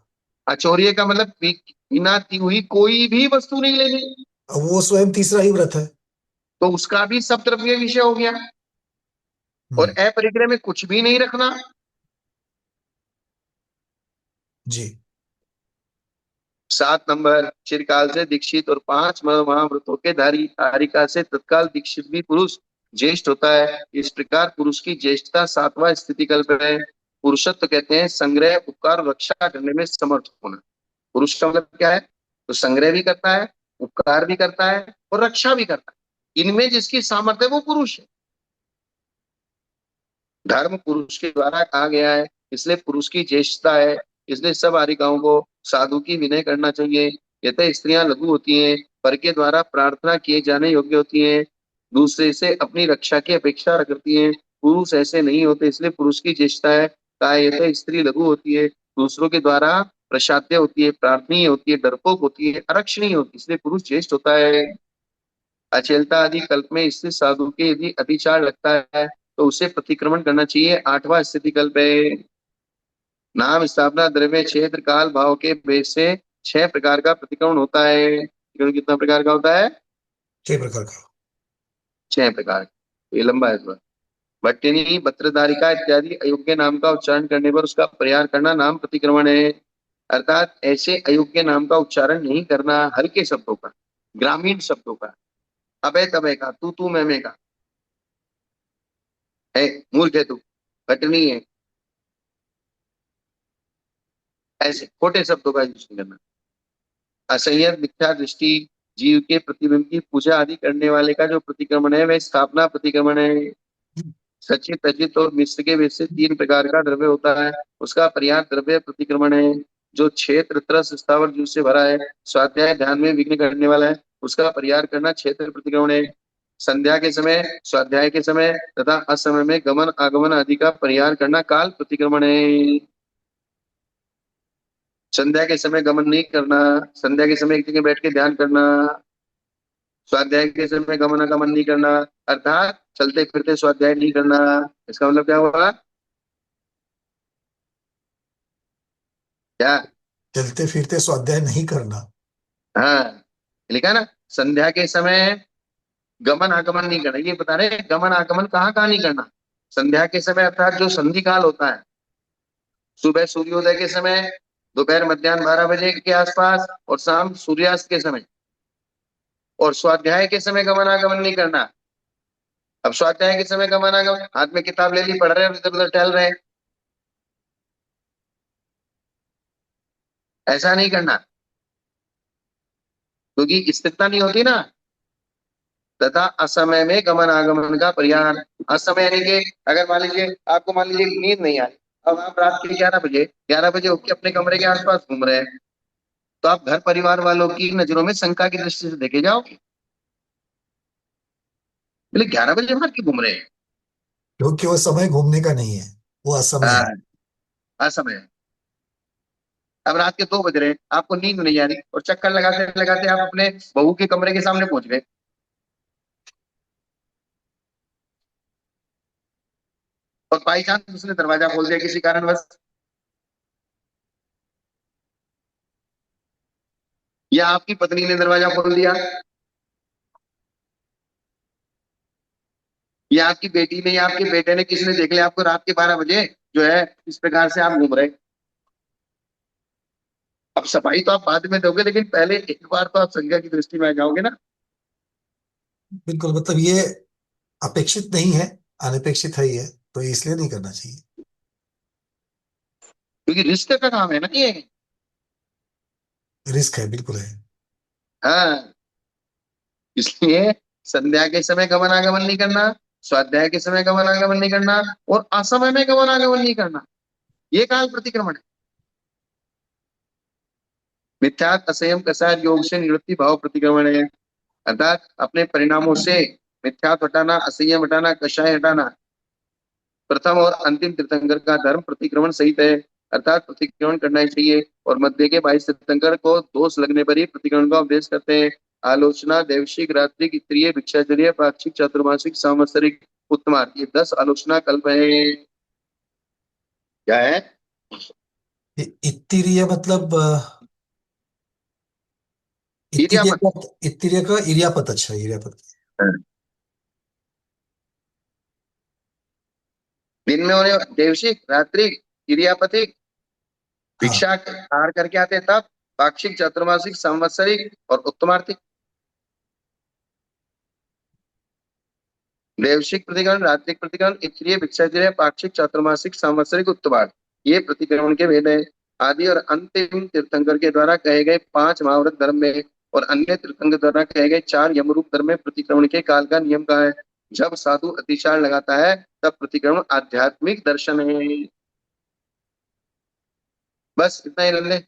अचौर्य का मतलब बिना दी हुई कोई भी वस्तु नहीं लेनी, अब वो स्वयं तीसरा ही व्रत है। तो उसका भी सब द्रव्य विषय हो गया। और हम्म। अपरिग्रह में कुछ भी नहीं रखना। जी। 7 नंबर, चिरकाल से दीक्षित और 5 महाव्रतों के धारी, तारिका से तत्काल दीक्षित भी पुरुष ज्येष्ठ होता है। इस प्रकार पुरुष की ज्येष्ठता सातवां स्थिति कल्प है। पुरुषत्व कहते हैं संग्रह, उपकार और रक्षा करने में समर्थ होना। पुरुष का मतलब क्या है? तो संग्रह भी करता है, उपकार भी करता है और रक्षा भी करता है। इनमें जिसकी सामर्थ्य है वो पुरुष है। धर्म पुरुष के द्वारा कहा गया है, इसलिए पुरुष की ज्येष्ठता है। इसलिए सब बालिकाओं को साधु की विनय करना चाहिए। यतः स्त्रियां लघु होती हैं, पर के द्वारा प्रार्थना किए जाने योग्य होती हैं, दूसरे से अपनी रक्षा की अपेक्षा करती हैं। पुरुष ऐसे नहीं होते, इसलिए पुरुष की ज्येष्ठता है। कहा यतः स्त्री लघु होती है, दूसरों के द्वारा प्रसाद्य होती है, प्रार्थनीय होती है, डरपोक होती है, अरक्षणीय होती है, इसलिए पुरुष ज्येष्ठ होता है। अचेलता आदि कल्प में स्थित साधु के यदि अतिचार लगता है तो उसे प्रतिक्रमण करना चाहिए। आठवां स्थिति कल्प है। नाम, स्थापना, द्रव्य, क्षेत्र, काल, भाव के भेद से 6 प्रकार का प्रतिक्रमण होता है। प्रतिक्रमण कितना प्रकार का होता है? 6 प्रकार का। 6 प्रकार। ये लंबा है थोड़ा। भट्टिनी, भद्रदारिका इत्यादि अयोग्य नाम का उच्चारण करने पर उसका प्रहार करना नाम प्रतिक्रमण है। अर्थात ऐसे अयोग्य नाम का उच्चारण नहीं करना, हल्के शब्दों का, ग्रामीण शब्दों का, अबे तबे का, तू मैं का, है मूर्ख है तू, भटनी है, ऐसे खोटे शब्दों का यूज नहीं करना। असंयत मिथ्या दृष्टि, जीव के प्रतिबिंब की पूजा आदि करने वाले का जो प्रतिक्रमण है वह स्थापना प्रतिक्रमण है। सचित, अचित और मिश्र के वेद से 3 प्रकार का द्रव्य होता है, उसका पर्याय द्रव्य प्रतिक्रमण है। जो क्षेत्र, त्रस, स्थावर जीव से भरा है, स्वाध्याय ध्यान में विघ्न करने वाला है, उसका परिहार करना क्षेत्र प्रतिक्रमण है। संध्या के समय, स्वाध्याय के समय तथा असमय में गमन आगमन आदि का परिहार करना काल प्रतिक्रमण है। संध्या के समय गमन नहीं करना, संध्या के समय एक जगह बैठ के ध्यान करना, स्वाध्याय के समय गमन आगमन नहीं करना, अर्थात चलते फिरते स्वाध्याय नहीं करना। इसका मतलब क्या हुआ? क्या? चलते फिरते स्वाध्याय नहीं करना। हाँ, लिखा ना, संध्या के समय गमन आगमन नहीं करना। ये बता रहे गमन आगमन कहाँ कहाँ नहीं करना। संध्या के समय अर्थात जो संधि काल होता है, सुबह सूर्योदय के समय, दोपहर मध्याह्न 12 बजे के आसपास और शाम सूर्यास्त के समय। और स्वाध्याय के समय गमन आगमन नहीं करना। अब स्वाध्याय के समय गमन आगमन, हाथ में किताब ले ली, पढ़ रहे हैं, इधर उधर टहल रहे हैं, ऐसा नहीं करना, क्योंकि स्थिरता नहीं होती ना। तथा असमय में गमन आगमन का परिहार। असमय यानी कि अगर मान लीजिए आपको, मान लीजिए नींद नहीं आई, अब आप रात के 11 बजे उठ के अपने कमरे के आसपास घूम रहे हैं, तो आप घर परिवार वालों की नजरों में शंका की दृष्टि से देखे जाओगे, बोले 11 बजे बाहर क्यों घूम रहे हैं? क्योंकि वो समय घूमने का नहीं है, वो असमय है। हाँ, असमय है। अब रात के 2 बज रहे हैं, आपको नींद नहीं आ रही और चक्कर लगाते लगाते आप अपने बहू के कमरे के सामने पहुंच गए, और बाई चांस उसने दरवाजा खोल दिया किसी कारणवश, या आपकी पत्नी ने दरवाजा खोल दिया, या आपकी बेटी ने या आपके बेटे ने, किसी ने देख लिया आपको रात के 12 बजे जो है इस प्रकार से आप घूम रहे। अब सफाई तो आप बाद में दोगे, लेकिन पहले एक बार तो आप संज्ञा की दृष्टि में आ जाओगे ना। बिल्कुल, मतलब ये अपेक्षित नहीं है, अनपेक्षित है ये, तो इसलिए नहीं करना चाहिए। क्योंकि रिस्क का काम है ना ये। रिस्क है, बिल्कुल है। हाँ, इसलिए संध्या के समय गमन आगमन नहीं करना, स्वाध्याय के समय गमन आगमन नहीं करना, और असमय में गमन आगमन नहीं करना, ये काल प्रतिक्रमण है। मिथ्यात असंयम कसार योग से निवृत्ति भाव प्रतिक्रमण है। अर्थात अपने परिणामों से मिथ्यात हटाना, असंयम हटाना, कषाय हटाना, प्रथम और अंतिम तीर्थंकर का धर्म प्रतिक्रमण सहित है। अर्थात प्रतिक्रमण करना ही चाहिए। और मध्य के 22 तीर्थंकर को दोष लगने पर ही प्रतिक्रमण का उपदेश करते हैं। आलोचना, देवशिक, रात्रिक, इत्रीय, भिक्षाचर्य, पाक्षिक, चातुर्मासिक, सांवत्सरिक, उत्तमार्ग, ये 10 आलोचना कल्प है। क्या है? इत्तीर्य मतलब इत्तीर्य इरियापत। का, इत्तीर्य का इरियापत। अच्छा, इरियापत। दिन में होने देवशिक, रात्रिक, इरियापतिक, हाँ। भिक्षा आहार करके आते हैं तब, पाक्षिक, चातुर्मासिक, संवत्सरिक और उत्तमार्थिक। देवशिक प्रतिकरण, रात्रिक प्रतिकरण, इत्रीय, भिक्षाचर्य, पाक्षिक, चातुर्मासिक, सांवत्सरिक, उत्तवार्ध, ये प्रतिक्रमण के भेद है। आदि और अंतिम तीर्थंकर के द्वारा कहे गए 5 महाव्रत धर्म में और अन्य तीर्थंकर द्वारा कहे गए 4 यमरूप धर्म में प्रतिक्रमण के काल का नियम का है। जब साधु अतिचार लगाता है तब प्रतिक्रमण आध्यात्मिक दर्शन है। बस इतना ही ले।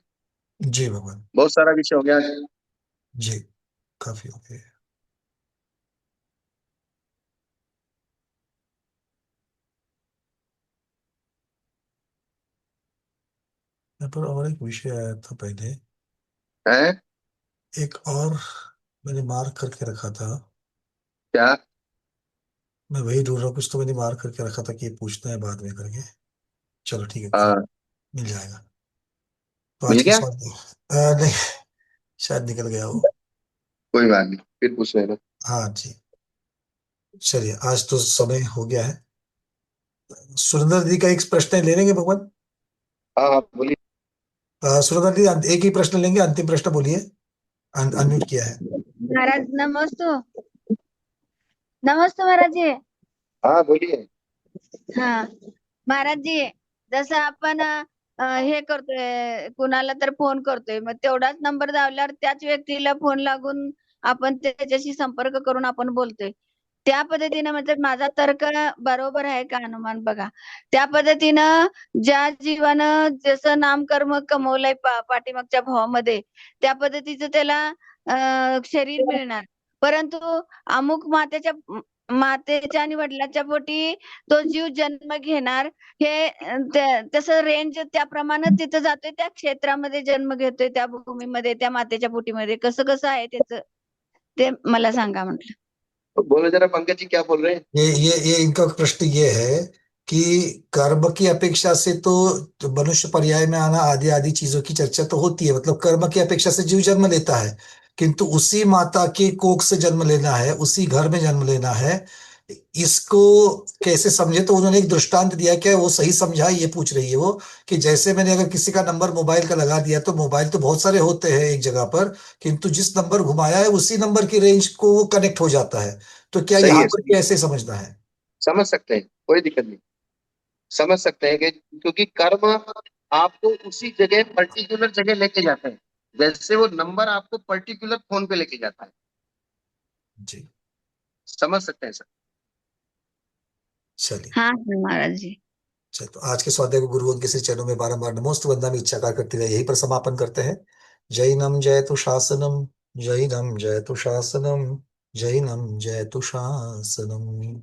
जी भगवान। बहुत सारा विषय हो गया आज। जी, काफी हो गया। यहाँ पर और एक विषय आया था पहले, है एक और मैंने मार्क करके रखा था। क्या? मैं वही ढूंढ रहा हूँ, कुछ तो मैंने मार्क करके रखा था कि ये पूछना है बाद में करके। चलो ठीक है, फिर हाँ, मिल जाएगा। तो मिल आज के गया। सवाल नहीं, शायद निकल गया वो। कोई बात नहीं, फिर पूछ लेना। हाँ जी। चलिए, आज तो समय हो गया है। सुरेंद्र जी का एक प्रश्न ले लेंगे भगवान? हाँ हाँ, बोलिए। सुरेंद्र जी, एक ही प्रश्न लेंगे, अंतिम प्रश्न बोलिए। अनम्यूट किया है। महाराज नमस्ते। नमस्ते महाराज जी. हाँ बोलिए। हा महाराज जी, जसं आपण हे करतोय, कुणाला तर फोन करतोय, मग तेवढाच नंबर दाबल्यावर त्याच व्यक्तीला फोन लागून आपण त्याच्याशी संपर्क करून आपण बोलतोय. त्या पद्धतीनं म्हणजे माझा तर्क बरोबर आहे का अनुमान बघा. त्या पद्धतीनं ज्या जीवानं जसं नामकर्म कमवलंय पाठीमागच्या भावामध्ये, त्या पद्धतीचं त्याला शरीर मिळणार. परंतु अमुक मातेच्या आणि वडिलांच्या पोटी तो जीव जन्म घेणार, हे तसं रेंज त्याप्रमाणे तिथं जातोय, त्या क्षेत्रामध्ये जन्म घेतोय, त्या भूमीमध्ये, त्या मातेच्या पोटीमध्ये. कसं कसं आहे त्याचं ते मला सांगा म्हटलं. तो बोलो जरा, पंकज जी क्या बोल रहे हैं? ये इनका प्रश्न ये है कि कर्म की अपेक्षा से तो मनुष्य पर्याय में आना आदि आदि चीजों की चर्चा तो होती है, मतलब कर्म की अपेक्षा से जीव जन्म लेता है, किंतु उसी माता के कोख से जन्म लेना है, उसी घर में जन्म लेना है, इसको कैसे समझे? तो उन्होंने एक दृष्टांत दिया, क्या वो सही समझा, ये पूछ रही है वो, कि जैसे मैंने अगर किसी का नंबर मोबाइल का लगा दिया, तो मोबाइल तो बहुत सारे होते हैं एक जगह पर, किंतु जिस नंबर घुमाया है उसी नंबर की रेंज को वो कनेक्ट हो जाता है। तो क्या सही यहाँ है, पर सही है। कैसे समझना है? समझ सकते हैं, कोई दिक्कत नहीं। समझ सकते हैं कि क्योंकि कर्म आपको उसी जगह, पर्टिकुलर जगह लेके जाते हैं, जैसे वो नंबर आपको पर्टिकुलर फोन पे लेके जाता है। जी। समझ सकते हैं सर। चलिए। हाँ हाँ महाराज जी. चलिए, तो आज के स्वाध्याय को गुरुओं के श्री चरणों में बारंबार नमोस्तु वंदना में इच्छाकार करते हुए यहीं पर समापन करते हैं। जैनम जयतु शासनम, जैनम जयतु शासनम, जैनम जयतु शासनम।